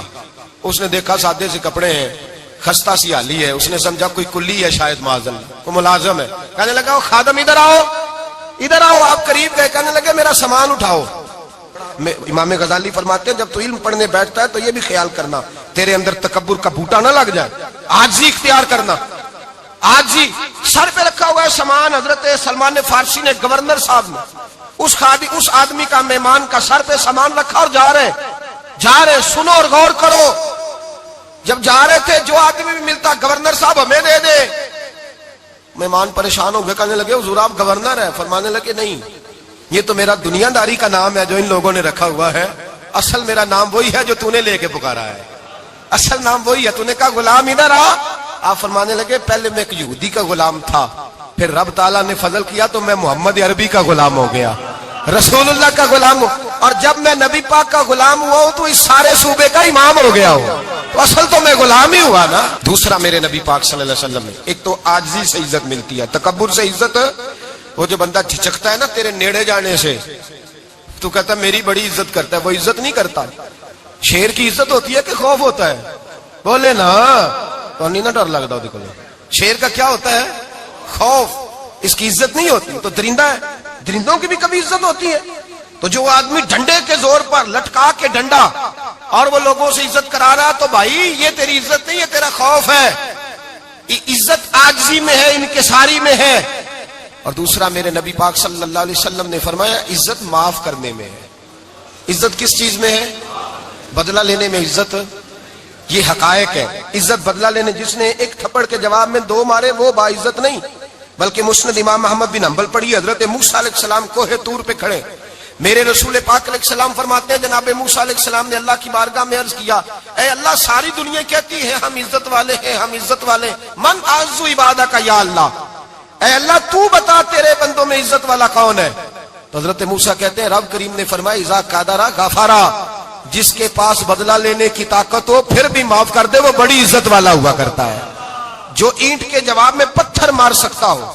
C: اس نے دیکھا سادے سے کپڑے ہیں، خستہ سی حالی ہے، اس نے سمجھا کوئی کلی ہے شاید، معاذ اللہ کوئی ملازم ہے، کہنے لگا خادم ادھر آؤ، ادھر آؤ، آپ قریب گئے، کہنے لگے میرا سامان اٹھاؤ۔ امام غزالی فرماتے ہیں جب تو علم پڑھنے بیٹھتا ہے تو یہ بھی خیال کرنا تیرے اندر تکبر کا بوٹا نہ لگ جائے، عاجزی اختیار کرنا، عاجزی، سر پہ رکھا ہوا ہے سامان، حضرت سلمان فارسی نے گورنر صاحب نے اس آدمی کا، مہمان کا سر پہ سامان رکھا اور جا رہے، سنو اور غور کرو، جب جا رہے تھے جو آدمی بھی ملتا گورنر صاحب ہمیں دے دے، مہمان پریشان ہو گئے، کہنے لگے حضور آپ گورنر ہیں؟ فرمانے لگے نہیں، یہ تو میرا دنیا داری کا نام ہے جو ان لوگوں نے رکھا ہوا ہے، اصل میرا نام وہی ہے جو تو نے لے کے پکارا ہے، اصل نام وہی ہے۔ تو نے کہا غلام ادھر آ، آپ فرمانے لگے پہلے میں ایک یہودی کا غلام تھا، پھر رب تعالیٰ نے فضل کیا تو میں محمد عربی کا غلام ہو گیا، رسول اللہ کا غلام ہوں، اور جب میں نبی پاک کا غلام ہوا ہوں تو اس سارے صوبے کا امام ہو گیا ہوں، تو اصل تو میں غلام ہی ہوا نا۔ دوسرا میرے نبی پاک صلی اللہ علیہ وسلم نے، ایک تو عاجزی سے عزت ملتی ہے، تکبر سے عزت، وہ جو بندہ جھجکتا ہے نا تیرے نیڑے جانے سے، تو کہتا ہے میری بڑی عزت کرتا ہے، وہ عزت نہیں کرتا، شیر کی عزت ہوتی ہے کہ خوف ہوتا ہے؟ بولے نا تو نہیں نا ڈر لگتا وہ دیکھو شیر کا کیا ہوتا ہے خوف اس کی عزت نہیں ہوتی تو درندہ ہے درندوں کی بھی کبھی عزت ہوتی ہے تو جو آدمی ڈنڈے کے زور پر لٹکا کے ڈنڈا اور وہ لوگوں سے عزت کرا رہا تو بھائی یہ تیری عزت نہیں یہ تیرا خوف ہے عزت عاجزی میں ہے انکساری میں ہے اور دوسرا میرے نبی پاک صلی اللہ علیہ وسلم نے فرمایا عزت معاف کرنے میں ہے عزت کس چیز میں ہے بدلہ لینے میں عزت یہ حقائق ہے عزت بدلہ لینے جس نے ایک تھپڑ کے جواب میں 2 مارے وہ باعزت نہیں بلکہ مسند امام محمد بن حنبل پڑھی حضرت موسیٰ علیہ السلام کوہ طور پہ کھڑے میرے رسول پاک علیہ السلام فرماتے ہیں جناب موسیٰ علیہ السلام نے اللہ کی بارگاہ میں عرض کیا اے اللہ ساری دنیا کہتی ہے ہم عزت والے ہیں ہم عزت والے من اعز عبادہ کا یا اللہ اے اللہ تو بتا تیرے بندوں میں عزت والا کون ہے تو حضرت موسیٰ کہتے ہیں رب کریم نے فرمایا اذا قادرا غفارا جس کے پاس بدلہ لینے کی طاقت ہو پھر بھی معاف کر دے وہ بڑی عزت والا ہوا کرتا ہے جو اینٹ کے جواب میں پتھر مار سکتا ہو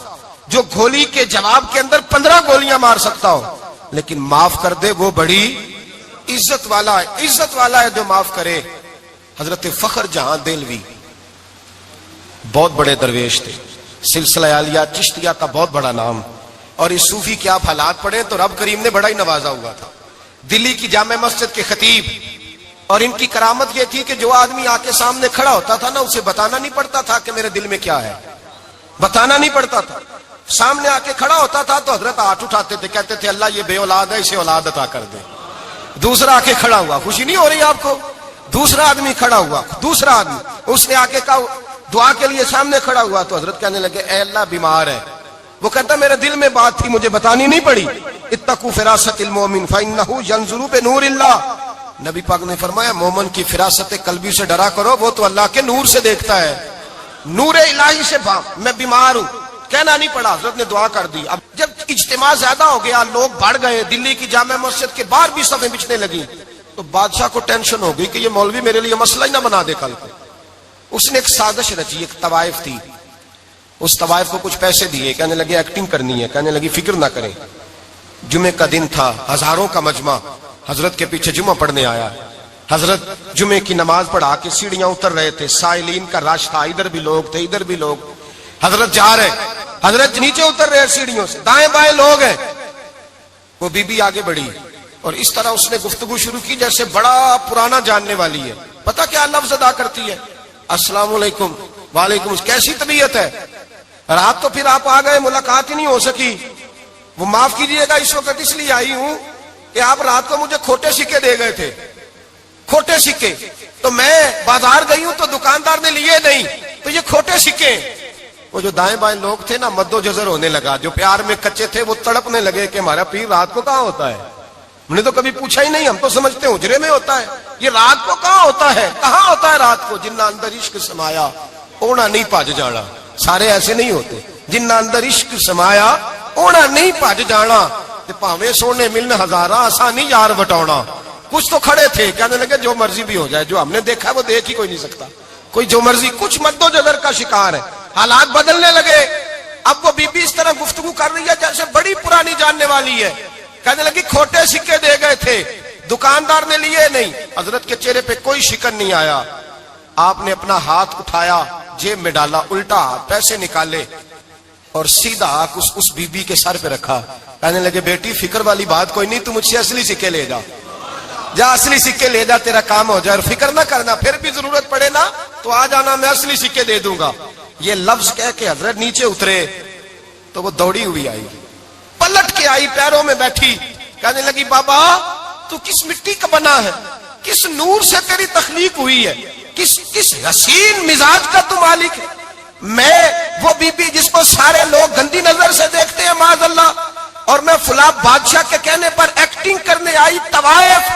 C: جو گولی کے جواب کے اندر 15 گولیاں مار سکتا ہو لیکن معاف کر دے وہ بڑی عزت والا ہے جو معاف کرے حضرت فخر جہاں دہلوی بہت بڑے درویش تھے سلسلہ عالیہ چشتیہ کا بہت بڑا نام اور اس صوفی کے آپ حالات پڑھیں تو رب کریم نے بڑا ہی نوازا ہوا تھا دلی کی جامع مسجد کے خطیب اور ان کی کرامت یہ تھی کہ جو آدمی آ کے سامنے کھڑا ہوتا تھا نا اسے بتانا نہیں پڑتا تھا کہ میرے دل میں کیا ہے بتانا نہیں پڑتا تھا سامنے آ کے کھڑا ہوتا تھا تو حضرت ہاتھ اٹھاتے تھے کہتے تھے اللہ یہ بے اولاد ہے اسے اولاد عطا کر دے دوسرا آ کے کھڑا ہوا خوشی نہیں ہو رہی آپ کو دوسرا آدمی کھڑا ہوا دوسرا آدمی اس نے آ کے کہا دعا کے لیے سامنے کھڑا ہوا تو حضرت کہنے لگے اے اللہ بیمار ہے وہ کہتا میرے دل میں بات تھی مجھے بتانی نہیں پڑی اتقوا فراست المومن فانه ينظر بنور اللہ نبی پاک نے فرمایا مومن کی فراست قلبی سے ڈرا کرو وہ تو اللہ کے نور سے دیکھتا ہے نور الہی سے میں بیمار ہوں کہنا نہیں پڑا حضرت نے دعا کر دی اب جب اجتماع زیادہ ہو گیا لوگ بڑھ گئے دلی کی جامع مسجد کے باہر بھی صفیں بچھنے لگی تو بادشاہ کو ٹینشن ہو گئی کہ یہ مولوی میرے لیے مسئلہ ہی نہ بنا دے کل کو اس نے ایک سازش رچی ایک طوائف تھی اس طوائف کو کچھ پیسے دیے کہنے لگے ایکٹنگ کرنی ہے کہنے لگی فکر نہ کریں جمعے کا دن تھا ہزاروں کا مجمع حضرت کے پیچھے جمعہ پڑھنے آیا حضرت جمعے کی نماز پڑھا کے سیڑھیاں اتر رہے تھے سائلین کا رش تھا ادھر بھی لوگ تھے ادھر بھی لوگ حضرت جا رہے حضرت نیچے اتر رہے سیڑھیوں سے دائیں بائیں لوگ ہیں وہ بی بی آگے بڑھی اور اس طرح اس نے گفتگو شروع کی جیسے بڑا پرانا جاننے والی ہے پتہ کیا لفظ ادا کرتی ہے السلام علیکم وعلیکم کیسی طبیعت ہے رات تو پھر آپ آ گئے ملاقات ہی نہیں ہو سکی وہ معاف کیجئے گا اس وقت اس لیے آئی ہوں کہ آپ رات کو مجھے کھوٹے سکے دے گئے تھے کھوٹے سکے تو میں بازار گئی ہوں تو دکاندار نے لیے نہیں تو یہ کھوٹے سکے وہ جو دائیں بائیں لوگ تھے نا مد و جزر ہونے لگا جو پیار میں کچے تھے وہ تڑپنے لگے کہ ہمارا پیر رات کو کہاں ہوتا ہے ہم نے تو کبھی پوچھا ہی نہیں ہم تو سمجھتے ہیں اجرے میں ہوتا ہے یہ رات کو کہاں ہوتا ہے کہاں ہوتا ہے رات کو جنہ اندر عشق سمایا اونا نہیں پاج جانا سارے ایسے نہیں ہوتے جنہ اندر عشق سمایا اونا نہیں پاج جانا پاوے سونے ملنے ہزارہ آسانی یار وٹاؤنا کچھ تو کھڑے تھے کہنے لگے جو مرضی بھی ہو جائے جو ہم نے دیکھا وہ دیکھ ہی کوئی نہیں سکتا کوئی جو مرضی کچھ مد و جزر کا شکار ہے حالات بدلنے لگے اب وہ بی بی اس طرح گفتگو کر رہی ہے جیسے بڑی پرانی جاننے والی ہے کہنے لگی کھوٹے سکے دے گئے تھے دکاندار نے لیے نہیں حضرت کے چہرے پہ کوئی شکن نہیں آیا آپ نے اپنا ہاتھ اٹھایا جیب میں ڈالا الٹا پیسے نکالے اور سیدھا اس بی بی کے سر پہ رکھا کہنے لگے بیٹی فکر والی بات کوئی نہیں تو مجھ سے اصلی سکے لے جا اصلی سکے لے جا تیرا کام ہو جائے اور فکر نہ کرنا پھر بھی ضرورت پڑے نا تو آ جانا میں اصلی سکے دے دوں گا یہ لفظ کہہ کے حضرت نیچے اترے تو وہ دوڑی ہوئی آئی پلٹ کے آئی پیروں میں بیٹھی کہنے لگی بابا تو کس مٹی کا بنا ہے کس نور سے تیری تخلیق ہوئی ہے کس حسین مزاج کا تو مالک ہے میں وہ بی بی جس کو سارے لوگ گندی نظر سے دیکھتے ہیں معاذ اللہ اور میں فلاں بادشاہ کے کہنے پر ایکٹنگ کرنے آئی طوائف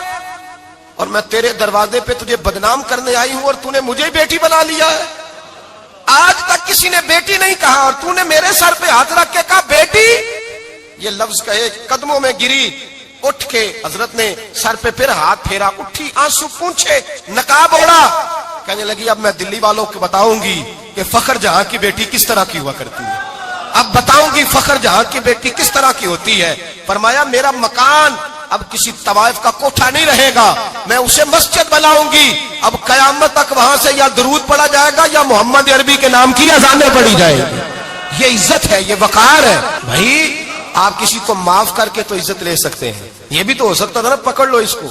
C: اور میں تیرے دروازے پہ تجھے بدنام کرنے آئی ہوں اور تو نے مجھے بیٹی بنا لیا ہے آج تک کسی نے بیٹی نہیں کہا اور تو نے میرے سر پہ ہاتھ رکھ کے کہا بیٹی یہ لفظ کہے قدموں میں گری اٹھ کے حضرت نے سر پہ پھر ہاتھ پھیرا اٹھی آنسو پونچھے نقاب اوڑا کہنے لگی اب میں دلی والوں کو بتاؤں گی کہ فخر جہاں کی بیٹی کس طرح کی ہوا کرتی ہے اب بتاؤں گی فخر جہاں کی بیٹی کس طرح کی ہوتی ہے فرمایا میرا مکان اب کسی طوائف کا کوٹھا نہیں رہے گا، میں اسے مسجد بناؤں گی، اب قیامت تک وہاں سے یا درود پڑھا جائے گا یا محمد عربی کے نام کی اذانیں پڑھی جائیں گی۔ یہ عزت ہے، یہ وقار ہے۔ بھائی آپ کسی کو معاف کر کے تو عزت لے سکتے ہیں، یہ بھی تو ہو سکتا تھا نا پکڑ لو اس کو،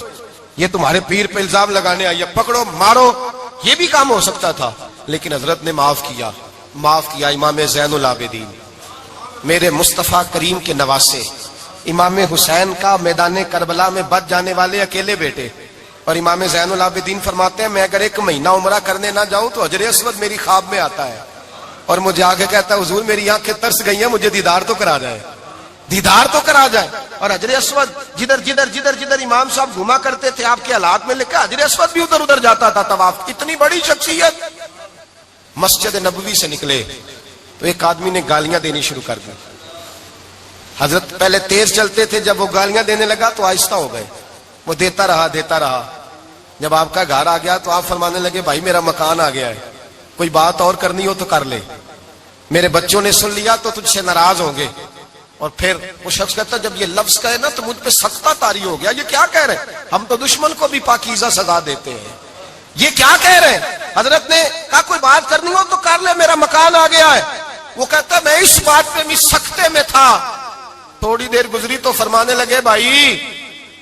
C: یہ تمہارے پیر پہ الزام لگانے آئی ہے، پکڑو مارو، یہ بھی کام ہو سکتا تھا، لیکن حضرت نے معاف کیا۔ معاف کیا امام زین العابدین، میرے مصطفیٰ کریم کے نواسے، امام حسین کا میدان کربلا میں بچ جانے والے اکیلے بیٹے، اور امام زین العابدین فرماتے ہیں میں اگر 1 مہینہ عمرہ کرنے نہ جاؤں تو حجر اسود میری خواب میں آتا ہے اور مجھے آگے کہتا ہے حضور میری آنکھیں ترس گئی ہیں، مجھے دیدار تو کرا جائے، دیدار تو کرا جائے۔ اور حجر اسود جدھر جدھر جدھر جدھر امام صاحب گھوما کرتے تھے آپ کے حالات میں لکھا حجر اسود بھی ادھر ادھر جاتا تھا طواف۔ اتنی بڑی شخصیت۔ مسجد نبوی سے نکلے تو ایک آدمی نے گالیاں دینی شروع کر دی۔ حضرت پہلے تیز چلتے تھے، جب وہ گالیاں دینے لگا تو آہستہ ہو گئے، وہ دیتا رہا۔ جب آپ کا گھر آ گیا تو آپ فرمانے لگے بھائی میرا مکان آ گیا ہے، کوئی بات اور کرنی ہو تو کر لے، میرے بچوں نے سن لیا تو تجھ سے ناراض ہوں گے۔ اور پھر وہ شخص کہتا جب یہ لفظ کہے نا تو مجھ پہ سختہ طاری ہو گیا، یہ کیا کہہ رہے ہیں؟ ہم تو دشمن کو بھی پاکیزہ سزا دیتے ہیں، یہ کیا کہہ رہے ہیں؟ حضرت نے کہا کوئی بات کرنی ہو تو کر لے، میرا مکان آ گیا ہے۔ وہ کہتا میں اس بات پہ بھی سختے میں تھا۔ تھوڑی دیر گزری تو فرمانے لگے بھائی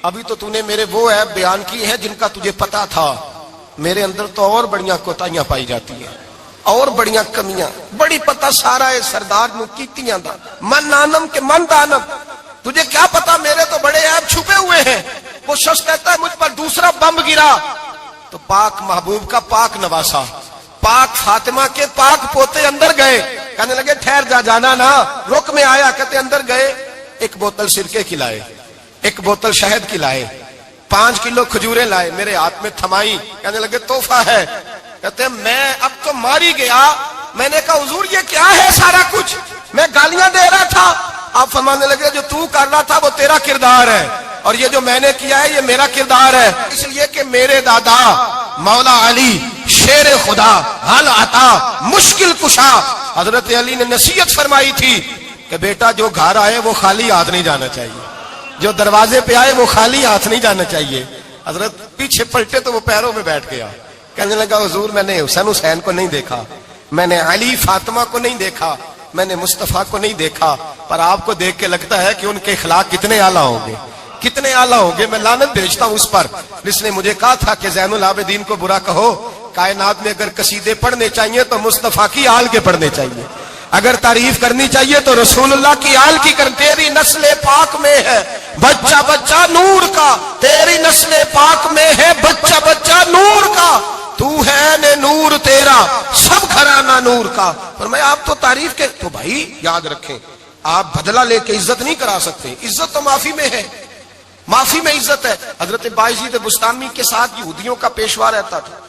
C: ابھی تو نے میرے وہ عیب بیان کی ہے جن کا تجھے پتا تھا، میرے اندر تو اور بڑیاں کوتاہیاں پائی جاتی ہیں، اور بڑیاں کمیاں، بڑی پتہ سارا ہے سردار نو کیتیاں دا من نانم کے من دانم، تجھے کیا پتا میرے تو بڑے عیب چھپے ہوئے ہیں۔ وہ شخص کہتا ہے مجھ پر دوسرا بم گرا تو پاک محبوب کا پاک نواسا، پاک فاطمہ کے پاک پوتے اندر گئے، کہنے لگے ٹھہر جا، جانا نا، رک میں آیا، کہتے اندر گئے، 1 بوتل سرکے کی لائے، 1 بوتل شہد کی لائے، 5 کلو کھجوریں لائے، میرے ہاتھ میں تھمائی، کہنے لگے تحفہ ہے۔ کہتے ہیں میں اب تو ماری گیا، میں نے کہا حضور یہ کیا ہے سارا کچھ، میں گالیاں دے رہا تھا۔ آپ فرمانے لگے جو تو کر رہا تھا وہ تیرا کردار ہے اور یہ جو میں نے کیا ہے یہ میرا کردار ہے، اس لیے کہ میرے دادا مولا علی شیر خدا حل عطا مشکل کشا، حضرت علی نے نصیحت فرمائی تھی کہ بیٹا جو گھر آئے وہ خالی ہاتھ نہیں جانا چاہیے، جو دروازے پہ آئے وہ خالی ہاتھ نہیں جانا چاہیے۔ حضرت پیچھے پلٹے تو وہ پیروں میں بیٹھ گیا، کہنے لگا حضور میں نے حسین کو نہیں دیکھا، میں نے علی فاطمہ کو نہیں دیکھا، میں نے مصطفیٰ کو نہیں دیکھا، پر آپ کو دیکھ کے لگتا ہے کہ ان کے اخلاق کتنے اعلیٰ ہوں گے، کتنے اعلیٰ ہوں گے۔ میں لعنت بھیجتا ہوں اس پر جس نے مجھے کہا تھا کہ زین العابدین کو برا کہو، کائنات میں اگر قصیدے پڑھنے چاہیے تو مصطفیٰ کی آل کے پڑھنے چاہیے، اگر تعریف کرنی چاہیے تو رسول اللہ کی آل کی کر۔ تیری نسل پاک میں ہے بچہ بچہ نور کا، تیری نسل پاک میں ہے بچہ بچہ نور کا، تو ہے نے نور تیرا سب گھرانہ نور کا۔ فرمایا آپ تو تعریف کے، تو بھائی یاد رکھیں آپ بدلہ لے کے عزت نہیں کرا سکتے، عزت تو معافی میں ہے، معافی میں عزت ہے۔ حضرت بایزید بستامی کے ساتھ یہودیوں کا پیشوا رہتا تھا،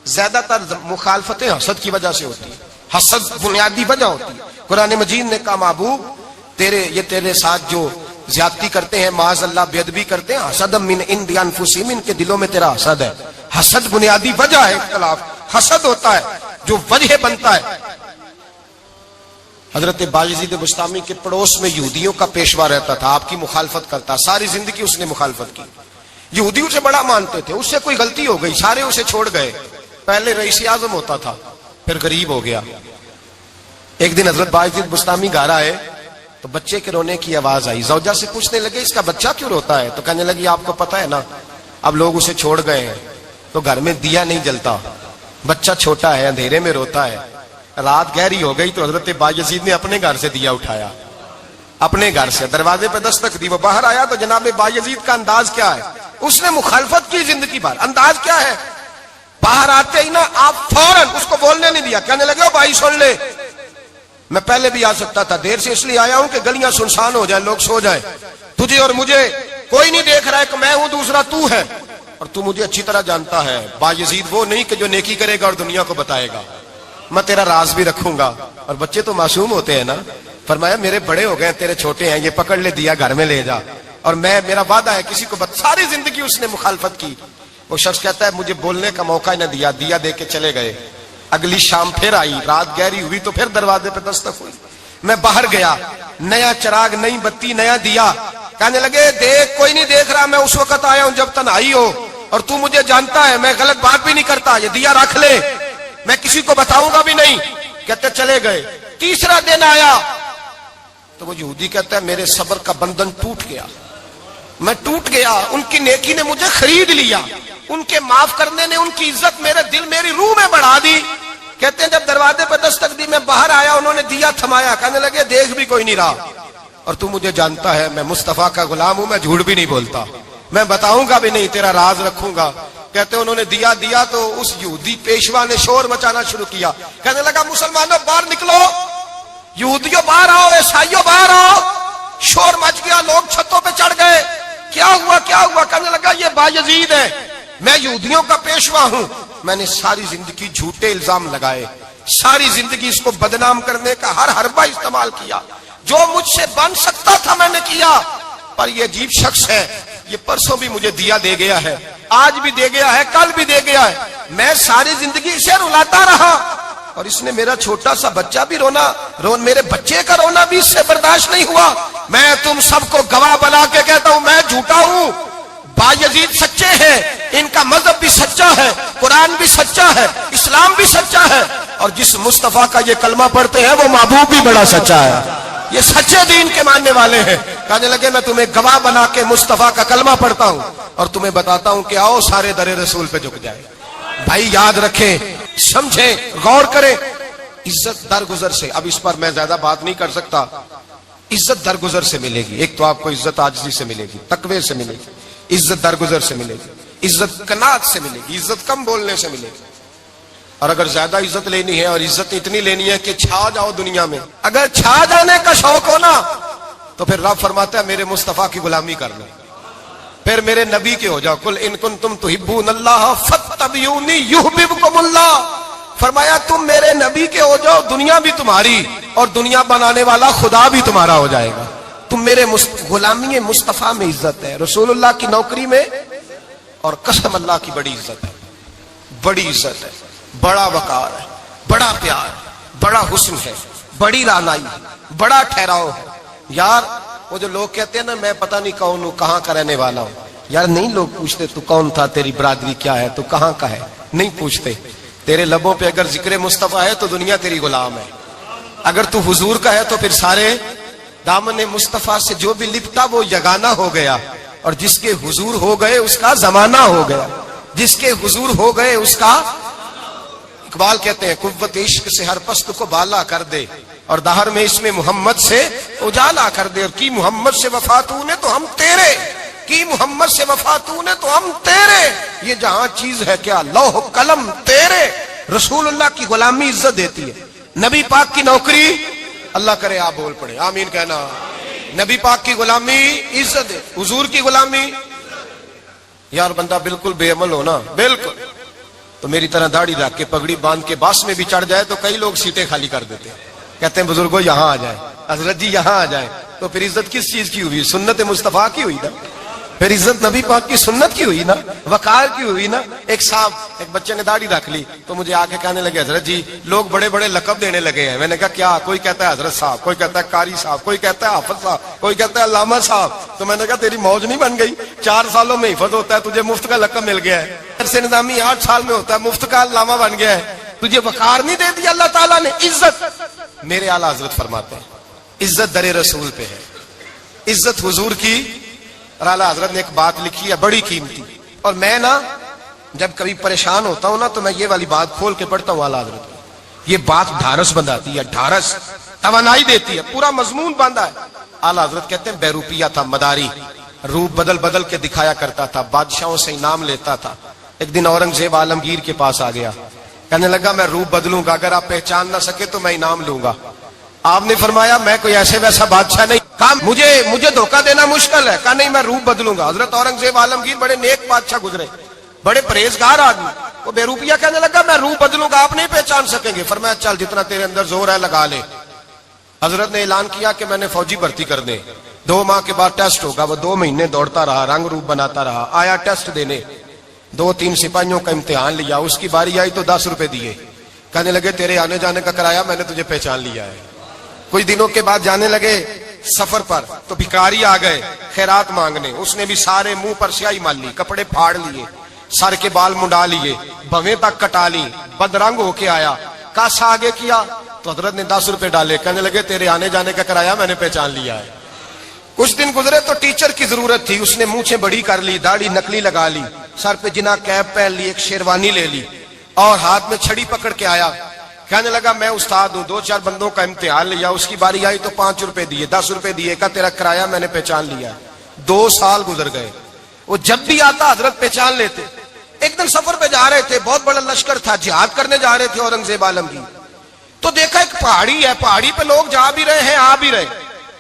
C: زیادہ تر مخالفتیں حسد کی وجہ سے ہوتی ہیں، حسد بنیادی وجہ ہوتی ہے۔ قرآن مجید نے کہا محبوب تیرے ساتھ جو زیادتی کرتے ہیں، معاذ اللہ بے ادبی کرتے ہیں، حسد من عند انفسہم، ان کے دلوں میں تیرا حسد ہے۔ حسد بنیادی وجہ ہے، اختلاف حسد ہوتا ہے جو وجہ بنتا ہے۔ حضرت بایزید بستامی کے پڑوس میں یہودیوں کا پیشوا رہتا تھا، آپ کی مخالفت کرتا، ساری زندگی اس نے مخالفت کی، یہودی اسے بڑا مانتے تھے، اس سے کوئی غلطی ہو گئی سارے اسے چھوڑ گئے، پہلے رئیس اعظم ہوتا تھا پھر غریب ہو گیا۔ ایک دن حضرت بایزید بستامی گھر آئے تو بچے کے رونے کی آواز آئی، زوجہ سے پوچھنے لگے اس کا بچہ کیوں روتا ہے؟ تو کہنے لگی آپ کو پتا ہے نا اب لوگ اسے چھوڑ گئے ہیں تو گھر میں دیا نہیں جلتا، بچہ چھوٹا ہے اندھیرے میں روتا ہے۔ رات گہری ہو گئی تو حضرت بایزید نے اپنے گھر سے دیا اٹھایا، اپنے گھر سے دروازے پہ دستک دی، وہ باہر آیا تو جناب بایزید کا انداز کیا ہے، اس نے مخالفت کی زندگی بھر، انداز کیا ہے، باہر آتے ہی نا آپ فوراً اس کو بولنے نہیں دیا، کہنے لگے بھائی سن لے میں پہلے بھی آ سکتا تھا، دیر سے اس لیے آیا ہوں کہ گلیاں سنسان ہو جائیں، لوگ سو جائیں، تجھے اور مجھے کوئی نہیں دیکھ رہا ہے کہ میں ہوں دوسرا تو ہے، اور تو مجھے اچھی طرح جانتا ہے بایزید وہ نہیں کہ جو نیکی کرے گا اور دنیا کو بتائے گا، میں تیرا راز بھی رکھوں گا۔ اور بچے تو معصوم ہوتے ہیں نا، فرمایا میرے بڑے ہو گئے تیرے چھوٹے ہیں، یہ پکڑ لے دیا گھر میں لے جا، اور میرا وعدہ ہے کسی کو ساری زندگی اس نے مخالفت کی۔ وہ شخص کہتا ہے مجھے بولنے کا موقع ہی نہ دیا، دیا دے کے چلے گئے۔ اگلی شام پھر آئی، رات گہری ہوئی تو پھر دروازے پہ دستک ہوئی، میں باہر گیا، نیا چراغ نئی بتی نیا دیا، کہنے لگے دیکھ کوئی نہیں دیکھ رہا، میں اس وقت آیا ہوں جب تنہائی ہو، اور تو مجھے جانتا ہے میں غلط بات بھی نہیں کرتا، یہ دیا رکھ لے، میں کسی کو بتاؤں گا بھی نہیں۔ کہتے چلے گئے۔ تیسرا دن آیا تو وہ یہودی کہتا ہے میرے صبر کا بندھن ٹوٹ گیا، میں ٹوٹ گیا، ان کی نیکی نے مجھے خرید لیا، ان کے معاف کرنے نے ان کی عزت میرے دل میری روح میں بڑھا دی۔ کہتے ہیں جب دروازے پہ دستک دی میں باہر آیا، انہوں نے دیا تھمایا، کہنے لگے دیکھ بھی کوئی نہیں رہا، اور تو مجھے جانتا ہے میں مصطفیٰ کا غلام ہوں، میں جھوٹ بھی نہیں بولتا، میں بتاؤں گا بھی نہیں، تیرا راز رکھوں گا۔ کہتے انہوں نے دیا تو اس یہودی پیشوا نے شور مچانا شروع کیا، کہنے لگا مسلمانوں باہر نکلو، یہودیوں باہر آؤ، عیسائیوں باہر آؤ۔ شور مچ گیا، لوگ چھتوں پہ چڑھ گئے، کیا ہوا کیا ہوا؟ کہنے لگا یہ بایزید ہے، میں یہودیوں کا پیشوا ہوں، میں نے ساری زندگی جھوٹے الزام لگائے، ساری زندگی اس کو بدنام کرنے کا ہر حربہ استعمال کیا، جو مجھ سے بن سکتا تھا میں نے کیا، پر یہ عجیب شخص ہے، یہ پرسوں بھی مجھے دیا دے گیا ہے، آج بھی دے گیا ہے، کل بھی دے گیا ہے، میں ساری زندگی اسے رلاتا رہا، اور اس نے میرا چھوٹا سا بچہ بھی میرے بچے کا رونا بھی اس سے برداشت نہیں ہوا۔ میں تم سب کو گواہ بنا کے کہتا ہوں میں جھوٹا ہوں، بایزید سچے ہیں، ان کا مذہب بھی سچا ہے، قرآن بھی سچا ہے، اسلام بھی سچا ہے، اور جس مصطفیٰ کا یہ کلمہ پڑھتے ہیں وہ محبوب بھی بڑا سچا ہے، یہ سچے دین کے ماننے والے ہیں۔ کہنے لگے میں تمہیں گواہ بنا کے مصطفیٰ کا کلمہ پڑھتا ہوں اور تمہیں بتاتا ہوں کہ آؤ سارے در رسول پہ جھک جائے۔ بھائی یاد رکھیں، سمجھیں، غور کریں، عزت درگزر سے، اب اس پر میں زیادہ بات نہیں کر سکتا، عزت درگزر سے ملے گی۔ ایک تو آپ کو عزت عاجزی سے ملے گی، تقوی سے ملے گی، عزت درگزر سے ملے گی، عزت قناعت سے ملے گی، عزت کم بولنے سے ملے گی۔ اور اگر زیادہ عزت لینی ہے اور عزت اتنی لینی ہے کہ چھا جاؤ دنیا میں، اگر چھا جانے کا شوق ہو نا تو پھر رب فرماتا ہے میرے مصطفیٰ کی غلامی کرنا، پھر میرے نبی کے ہو جاؤ، قل ان کنتم تحبون اللہ فاتبعونی یحببکم اللہ۔ فرمایا تم میرے نبی کے ہو جاؤ، دنیا بھی تمہاری اور دنیا بنانے والا خدا بھی تمہارا ہو جائے گا۔ تم میرے غلامی مصطفیٰ میں عزت ہے، رسول اللہ کی نوکری میں، اور قسم اللہ کی بڑی عزت ہے، بڑی عزت ہے، بڑا وقار ہے، بڑا پیار، بڑا حسن ہے، بڑی رعنائی ہے، بڑا ٹھہراؤ ہے۔ یار وہ جو لوگ کہتے ہیں نا میں پتہ نہیں کون ہوں، کہاں کا رہنے والا ہوں، یار نہیں لوگ پوچھتے تو کون تھا، تیری برادری کیا ہے، تو کہاں کا ہے، نہیں پوچھتے۔ تیرے لبوں پہ اگر ذکر مصطفیٰ ہے تو دنیا تیری غلام ہے، اگر تو حضور کا ہے تو پھر سارے دامن مصطفیٰ سے جو بھی لپٹا وہ یگانہ ہو گیا، اور جس کے حضور ہو گئے اس کا زمانہ ہو گیا، جس کے حضور ہو گئے اس کا۔ اقبال کہتے ہیں قوت عشق سے ہر پست کو بالا کر دے، اور دہر میں اس میں محمد سے اجالا کر دے، اور کی محمد سے وفا تو نے تو ہم تیرے، کی محمد سے وفا تو نے تو ہم تیرے، یہ جہاں چیز ہے کیا لوح قلم تیرے۔ رسول اللہ کی غلامی عزت دیتی ہے، نبی پاک کی نوکری، اللہ کرے آپ بول پڑے آمین کہنا، نبی پاک کی غلامی عزت ہے، حضور کی غلامی۔ یار بندہ بالکل بے عمل ہونا، بالکل تو میری طرح داڑھی رکھ کے پگڑی باندھ کے باس میں بھی چڑھ جائے تو کئی لوگ سیٹیں خالی کر دیتے ہیں، کہتے ہیں بزرگوں یہاں آ جائیں، حضرت جی یہاں آ جائیں، تو پھر عزت کس چیز کی ہوئی؟ سنت مصطفیٰ کی ہوئی نا، پھر عزت نبی پاک کی سنت کی ہوئی نا، وقار کی ہوئی نا۔ ایک صاحب ایک بچے نے داڑھی رکھ لی تو مجھے آ کے کہنے لگے حضرت جی لوگ بڑے بڑے لقب دینے لگے ہیں۔ میں نے کہا کیا؟ کوئی کہتا ہے حضرت صاحب، کوئی کہتا ہے قاری صاحب، کوئی کہتا ہے حافظ صاحب، کوئی کہتا ہے علامہ صاحب۔ تو میں نے کہا تیری موج نہیں بن گئی، 4 سالوں میں حفظ ہوتا ہے، تجھے مفت کا لقب مل گیا ہے، سے نظامی 8 سال میں ہوتا ہے، مفت کا علامہ بن گیا ہے، تجھے وقار نہیں دے دیا اللہ تعالیٰ نے، عزت۔ میرے اعلیٰ حضرت فرماتے ہیں عزت در رسول پہ ہے، عزت حضور کی۔ اور اعلیٰ حضرت نے ایک بات لکھی ہے بڑی قیمتی، اور میں نا جب کبھی پریشان ہوتا ہوں نا تو میں یہ والی بات کھول کے پڑھتا ہوں اعلیٰ حضرت کی، یہ بات ڈھارس بندھاتی ہے، ڈھارس توانائی دیتی ہے، پورا مضمون باندھا ہے۔ اعلیٰ حضرت کہتے ہیں بیروپیہ تھا مداری، روپ بدل بدل کے دکھایا کرتا تھا، بادشاہوں سے انعام لیتا تھا۔ ایک دن اورنگزیب عالمگیر کے پاس آ گیا، کہنے لگا میں روپ بدلوں گا، اگر آپ پہچان نہ سکے تو میں انعام لوں گا۔ آپ نے فرمایا میں کوئی ایسے ویسا بادشاہ نہیں، کہا مجھے دھوکہ دینا مشکل ہے، کہا نہیں میں روپ بدلوں گا۔ حضرت اورنگزیب عالمگیر بڑے نیک بادشاہ گزرے، بڑے پرہیزگار آدمی، وہ بے روپیہ کہنے لگا میں روپ بدلوں گا، آپ نہیں پہچان سکیں گے۔ فرمایا چل جتنا تیرے اندر زور ہے لگا لے۔ حضرت نے اعلان کیا کہ میں نے فوجی بھرتی کر دیں، 2 ماہ کے بعد ٹیسٹ ہوگا۔ وہ 2 مہینے دوڑتا رہا، رنگ روپ بناتا رہا، آیا ٹیسٹ دینے، 2-3 سپاہیوں کا امتحان لیا، اس کی باری آئی تو 10 روپے دیے، کہنے لگے تیرے آنے جانے کا کرایہ میں نے تجھے پہچان لیا ہے۔ کچھ دنوں کے بعد جانے لگے، سفر پر تو بھکاری آ گئے خیرات مانگنے. اس نے بھی سارے منہ پر سیاہی مال لی, کپڑے پھاڑ لیے, سر کے بال منڈا لیے, بھویں تک کٹا لی, بدرنگ ہو کے آیا. کاسا آگے کیا تو حضرت نے 10 روپے ڈالے, کہنے لگے تیرے آنے جانے کا کرایہ میں نے پہچان لیا ہے. کچھ دن گزرے تو ٹیچر کی ضرورت تھی, اس نے مونچھیں بڑی کر لی, داڑھی نکلی لگا لی, سر پہ جنا کیپ پہن لی, ایک شیروانی لے لی اور ہاتھ میں چھڑی پکڑ کے آیا. کہنے لگا میں استاد ہوں, 2-4 بندوں کا امتحان لیا, اس کی باری آئی تو 5 روپے دیے, 10 روپے دیے, کہا تیرا کرایہ میں نے پہچان لیا. 2 سال گزر گئے. وہ جب بھی آتا حضرت پہچان لیتے. ایک دن سفر پہ جا رہے تھے, بہت بڑا لشکر تھا, جہاد کرنے جا رہے تھے اورنگزیب عالمگیر. تو دیکھا ایک پہاڑی ہے, پہاڑی پہ لوگ جا بھی رہے ہیں آ بھی رہے.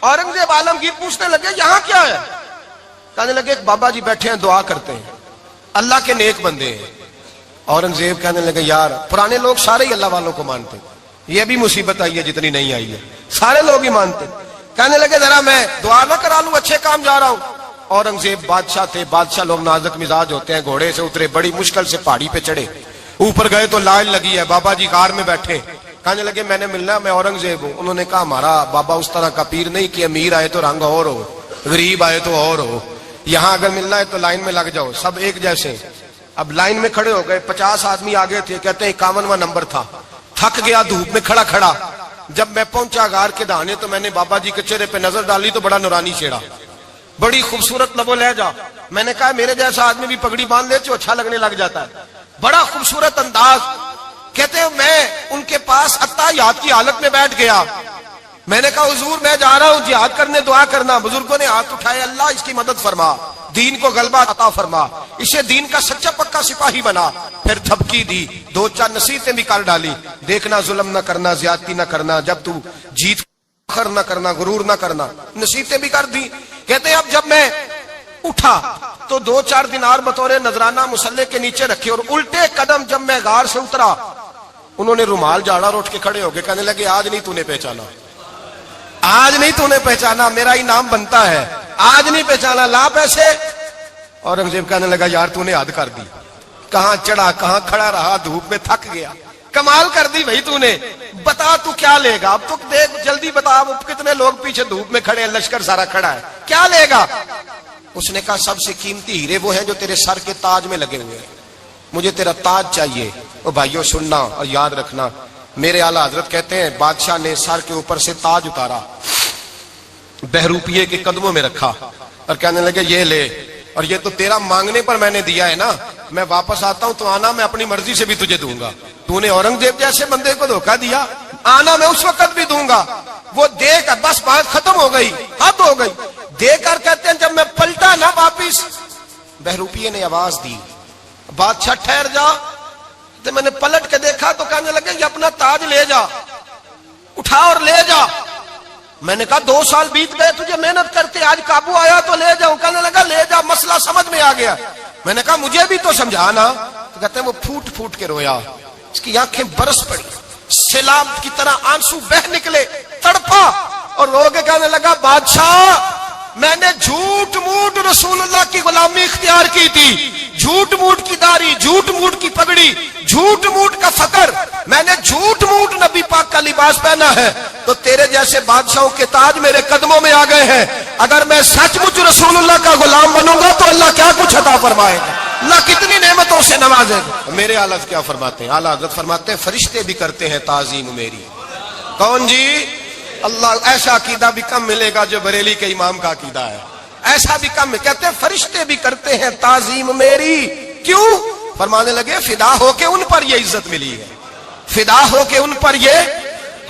C: اورنگزیب عالمگیر پوچھنے لگے یہاں کیا ہے؟ کہنے لگے ایک بابا جی بیٹھے ہیں دعا کرتے ہیں, اللہ کے نیک بندے ہیں. اورنگزیب کہنے لگے یار پرانے لوگ سارے ہی اللہ والوں کو مانتے, یہ بھی مصیبت آئی ہے جتنی نہیں آئی ہے, سارے لوگ ہی مانتے. کہنے لگے ذرا میں دعا نہ کرا لوں, اچھے کام جا رہا ہوں. اورنگزیب بادشاہ تھے, بادشاہ لوگ نازک مزاج ہوتے ہیں. گھوڑے سے اترے, بڑی مشکل سے پہاڑی پہ چڑھے, اوپر گئے تو لائن لگی ہے, بابا جی کار میں بیٹھے. کہنے لگے میں نے ملنا, میں اورنگزیب ہوں. انہوں نے کہا ہمارا بابا اس طرح کا پیر نہیں کہ امیر آئے تو رنگ اور ہو, غریب آئے تو اور ہو, یہاں اگر ملنا ہے تو لائن میں لگ جاؤ, سب ایک جیسے. اب لائن میں کھڑے ہو گئے, 50 آدمی آگے تھے, کہتے ہیں 51واں نمبر تھا. تھک گیا دھوپ میں کھڑا کھڑا. جب میں پہنچا غار کے دہانے تو میں نے بابا جی کے چہرے پہ نظر ڈالی تو بڑا نورانی چہرہ, بڑی خوبصورت لب و لہجہ. میں نے کہا میرے جیسا آدمی بھی پگڑی باندھ لے تو اچھا لگنے لگ جاتا ہے, بڑا خوبصورت انداز. کہتے ہیں میں ان کے پاس اتحیات کی حالت میں بیٹھ گیا. میں نے کہا حضور میں جا رہا ہوں جہاد کرنے, دعا کرنا. بزرگوں نے ہاتھ اٹھائے, اللہ اس کی مدد فرما, دین کو غلبہ عطا فرما, اسے دین کا سچا پکا سپاہی بنا. پھر تھپکی دی, 2-4 نصیحتیں بھی کر ڈالی. دیکھنا ظلم نہ کرنا, زیادتی نہ کرنا, جب تو جیت فخر نہ کرنا, غرور نہ کرنا, نصیحتیں بھی کر دی. کہتے ہیں اب جب میں اٹھا تو 2-4 دینار بطور نذرانہ مسلح کے نیچے رکھے, اور الٹے قدم جب میں غار سے اترا انہوں نے رومال جاڑا اور اٹھ کے کھڑے ہو گئے. کہنے لگے آج نہیں تو نے پہچانا, آج نہیں تو نے پہچانا, میرا ہی نام بنتا ہے, آج نہیں پہچانا, لا پیسے. اورنگزیب کہنے لگا یار تو نے حد کر دی, کہاں چڑھا کہاں کھڑا رہا, دھوپ میں تھک گیا, کمال کر دی بھائی تو نے. بتا تو کیا لے گا, اب تو دیکھ جلدی بتا, اب کتنے لوگ پیچھے دھوپ میں کھڑے ہیں, لشکر سارا کھڑا ہے, کیا لے گا؟ اس نے کہا سب سے قیمتی ہیرے وہ ہیں جو تیرے سر کے تاج میں لگے ہوئے ہیں, مجھے تیرا تاج چاہیے. او بھائیو سننا اور یاد رکھنا, میرے اعلیٰ حضرت کہتے ہیں بادشاہ نے سر کے اوپر سے تاج اتارا, بہروپیے کے قدموں میں رکھا اور کہنے لگے یہ لے, اور یہ تو تیرا مانگنے پر میں نے دیا ہے نا, میں واپس آتا ہوں تو آنا میں اپنی مرضی سے بھی تجھے دوں گا. تو نے اورنگزیب جیسے بندے کو دھوکہ دیا, آنا میں اس وقت بھی دوں گا. وہ دے کر بس بات ختم ہو گئی, حد ہو گئی. دے کر کہتے ہیں جب میں پلٹا نا واپس, بہروپیے نے آواز دی بادشاہ ٹھہر جا. تو میں نے پلٹ کے دیکھا تو کہنے لگے یہ اپنا تاج لے جا, اٹھا اور لے جا. میں نے کہا 2 سال بیت گئے تجھے محنت کرتے, آج قابو آیا تو لے جاؤں. کہنے لگا لے جا, مسئلہ سمجھ میں آ گیا. میں نے کہا مجھے بھی تو سمجھانا. تو کہتے ہیں وہ پھوٹ پھوٹ کے رویا, اس کی آنکھیں برس پڑی, سیلاب کی طرح آنسو بہ نکلے, تڑپا اور رو کے کہنے لگا بادشاہ میں نے جھوٹ موٹ رسول اللہ کی غلامی اختیار کی تھی, جھوٹ موٹ کی داڑھی, جھوٹ موٹ کی پگڑی, جھوٹ موٹ کا فقر, میں نے جھوٹ موٹ نبی پاک کا لباس پہنا ہے, تو تیرے جیسے بادشاہوں کے تاج میرے قدموں میں آ گئے ہیں. اگر میں سچ مچ رسول اللہ کا غلام بنوں گا تو اللہ کیا کچھ عطا فرمائے گا, اللہ کتنی نعمتوں سے نوازے گا. میرے اعلیٰ کیا فرماتے ہیں, اعلیٰ حضرت فرماتے ہیں فرشتے بھی کرتے ہیں تعظیم میری. کون جی؟ اللہ. ایسا عقیدہ بھی کم ملے گا جو بریلی کے امام کا عقیدہ ہے, ایسا بھی کم. کہتے ہیں فرشتے بھی کرتے ہیں تعظیم میری. کیوں؟ فرمانے لگے فدا ہو کے ان پر یہ عزت ملی ہے, فدا ہو کے ان پر یہ.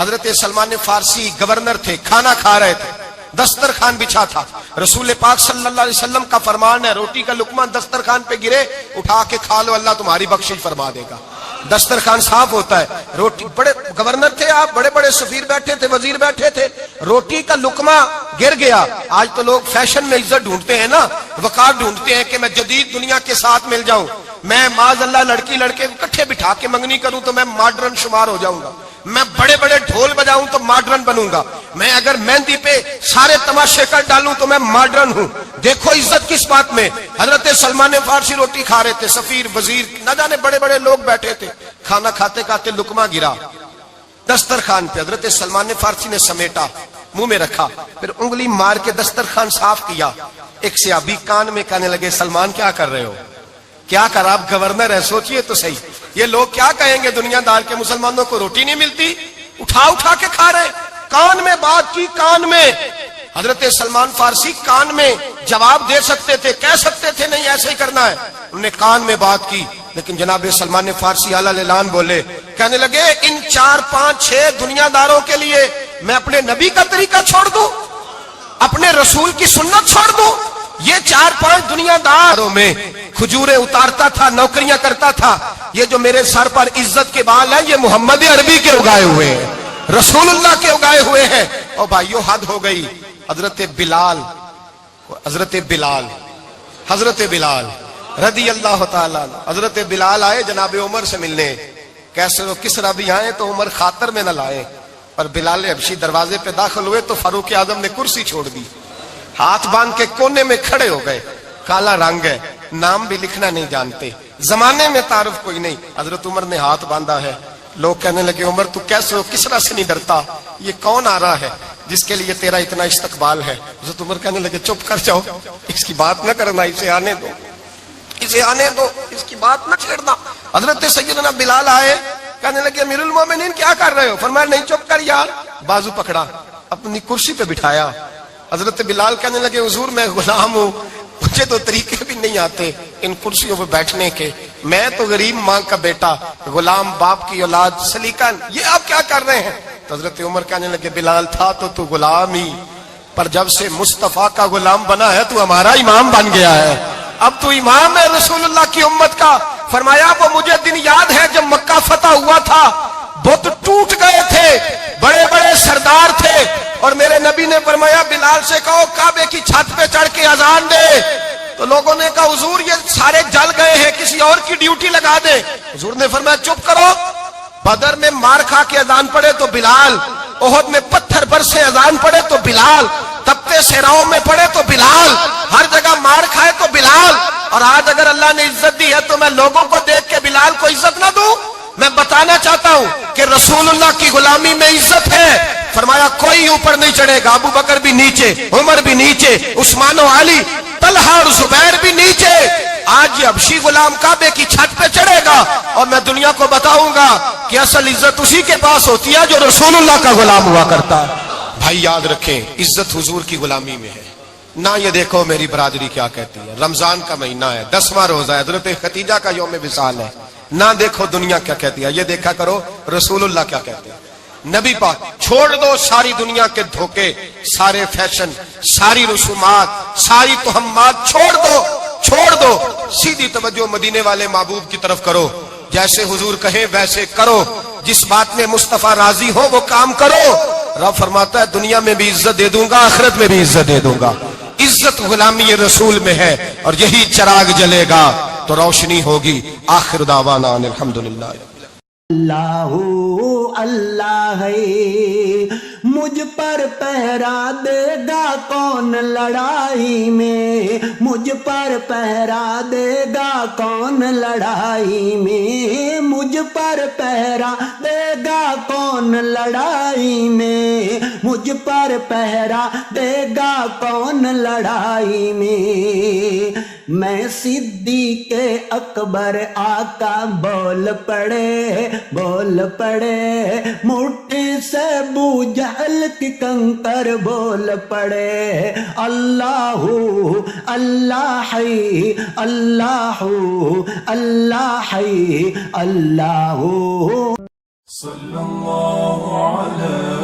C: حضرت سلمان فارسی گورنر تھے, کھانا کھا رہے تھے, دسترخوان بچھا تھا, رسول پاک صلی اللہ علیہ وسلم کا فرمان ہے روٹی کا لقمہ دسترخوان پہ گرے اٹھا کے کھا لو, اللہ تمہاری بخشش فرما دے گا. دسترخوان صاف ہوتا ہے. روٹی, بڑے گورنر تھے آپ, بڑے بڑے سفیر بیٹھے تھے, وزیر بیٹھے تھے, روٹی کا لقمہ گر گیا. آج تو لوگ فیشن میں عزت ڈھونڈتے ہیں نا, وقار ڈھونڈتے ہیں کہ میں جدید دنیا کے ساتھ مل جاؤں, میں معاذ اللہ لڑکی لڑکے اکٹھے بٹھا کے منگنی کروں تو میں ماڈرن شمار ہو جاؤں گا, میں بڑے بڑے ڈھول بجاؤں تو ماڈرن بنوں گا, میں اگر مہندی پہ سارے تماشے کر ڈالوں تو میں ماڈرن ہوں. دیکھو عزت کس بات میں. حضرت سلمان فارسی روٹی کھا رہے تھے, سفیر وزیر نہ جانے بڑے بڑے لوگ بیٹھے تھے, کھانا کھاتے کھاتے لقمہ گرا دسترخوان پہ. حضرت سلمان فارسی نے سمیٹا, منہ میں رکھا، پھر انگلی مار کے دسترخوان صاف کیا. ایک صحابی کان میں کہنے لگے سلمان کیا کر رہے ہو؟ کیا کر، آپ گورنر ہے، سوچئے تو صحیح، یہ لوگ کیا کہیں گے دنیا دار کے مسلمانوں کو روٹی نہیں ملتی، اٹھا اٹھا کے کھا رہے. کان میں بات کی، کان میں. حضرت سلمان فارسی کان میں جواب دے سکتے تھے، کہہ سکتے تھے نہیں ایسے ہی کرنا ہے، انہوں نے کان میں بات کی. لیکن جناب سلمان فارسی اعلیٰ اعلان بولے، کہنے لگے ان 4 5 6 دنیا داروں کے لیے میں اپنے نبی کا طریقہ چھوڑ دوں، اپنے رسول کی سنت چھوڑ دوں؟ یہ 4 5 دنیا داروں میں کھجوریں اتارتا تھا، نوکریاں کرتا تھا. یہ جو میرے سر پر عزت کے بال ہیں یہ محمد عربی کے اگائے ہوئے ہیں، رسول اللہ کے اگائے ہوئے ہیں. اور بھائیو حد ہو گئی. حضرت بلال رضی اللہ تعالیٰ عنہ، حضرت بلال آئے جناب عمر سے ملنے. کیسے ہو؟ کس طرح بھی آئے تو عمر خاطر میں نہ لائے. اور بلال حبشی دروازے پہ داخل ہوئے تو فاروق اعظم نے کرسی چھوڑ دی، ہاتھ باندھ کے کونے میں کھڑے ہو گئے. کالا رنگ ہے، نام بھی لکھنا نہیں جانتے، زمانے میں تعارف کوئی نہیں. حضرت عمر نے ہاتھ باندھا ہے. لوگ کہنے لگے عمر تو کیسے ہو، کس طرح سے نہیں ڈرتا، یہ کون آ رہا ہے جس کے لیے تیرا اتنا استقبال ہے؟ حضرت عمر کہنے لگے چپ کر جاؤ، اس کی بات نہ کرنا، اسے آنے دو، اسے آنے دو، اس کی بات نہ چھیڑنا. حضرت سیدنا بلال آئے، کہنے لگے امیر المومنین کیا کر رہے ہو؟ فرمایا نہیں چپ کر یار. بازو پکڑا، اپنی کرسی پہ بٹھایا. حضرت بلال کہنے لگے حضور میں غلام ہوں، مجھے تو طریقے بھی نہیں آتے ان کرسیوں پہ بیٹھنے کے، میں تو غریب ماں کا بیٹا، غلام باپ کی اولاد، سلیقہ، یہ آپ کیا کر رہے ہیں؟ تو حضرت عمر کہنے لگے بلال تھا تو غلام ہی، پر جب سے مصطفیٰ کا غلام بنا ہے تو ہمارا امام بن گیا ہے، اب تو امام ہے رسول اللہ کی امت کا. فرمایا وہ مجھے دن یاد ہے جب مکہ فتح ہوا تھا، بت ٹوٹ گئے تھے، بڑے بڑے سردار تھے، اور میرے نبی نے فرمایا بلال سے کہو کعبے کی چھت پہ چڑھ کے اذان دے. تو لوگوں نے کہا حضور یہ سارے جل گئے ہیں، کسی اور کی ڈیوٹی لگا دے. حضور نے فرمایا چپ کرو، بدر میں مار کھا کے اذان پڑے تو بلال، احد میں پتھر برسے اذان پڑے تو بلال، تپتے صحراؤں میں پڑے تو بلال، ہر جگہ مار کھائے تو بلال. اور آج اگر اللہ نے عزت دی ہے تو میں لوگوں کو دیکھ کے بلال کو عزت نہ دوں؟ میں بتانا چاہتا ہوں کہ رسول اللہ کی غلامی میں عزت ہے. فرمایا کوئی اوپر نہیں چڑھے گا، ابو بکر بھی نیچے، عمر بھی نیچے، عثمان و علی، طلحہ اور زبیر بھی نیچے. آج یہ حبشی غلام کعبے کی چھت پہ چڑھے گا اور میں دنیا کو بتاؤں گا کہ اصل عزت اسی کے پاس ہوتی ہے جو رسول اللہ کا غلام ہوا کرتا ہے. بھائی یاد رکھیں عزت حضور کی غلامی میں ہے. نہ یہ دیکھو میری برادری کیا کہتی ہے، رمضان کا مہینہ ہے، 10واں روزہ ہے، حضرت خدیجہ کا یوم وصال ہے. نہ دیکھو دنیا کیا کہتی ہے، یہ دیکھا کرو رسول اللہ کیا کہتے ہیں. نبی پاک چھوڑ دو ساری دنیا کے دھوکے، سارے فیشن، ساری رسومات، ساری تہمات چھوڑ دو، سیدھی توجہ مدینے والے محبوب کی طرف کرو. جیسے حضور کہیں ویسے کرو، جس بات میں مصطفیٰ راضی ہو وہ کام کرو. رب فرماتا ہے دنیا میں بھی عزت دے دوں گا، آخرت میں بھی عزت دے دوں گا. عزت غلامی رسول میں ہے، اور یہی چراغ جلے گا تو روشنی ہوگی. آخر دعوانا الحمدللہ.
D: اللہ اللہ ہے، مجھ پر پہرا دے گا کون لڑائی میں، مجھ پر پہرا دے گا کون لڑائی میں، مجھ پر پہرا دے گا کون لڑائی میں، مجھ پر پہرا دے گا کون لڑائی میں. میں صدیق اکبر آقا بول پڑے مٹھی سے ابو جہل کی کنکر بول پڑے. اللہ اللہ ہے، اللہ اللہ ہے، اللہ.
A: صلی اللہ علیہ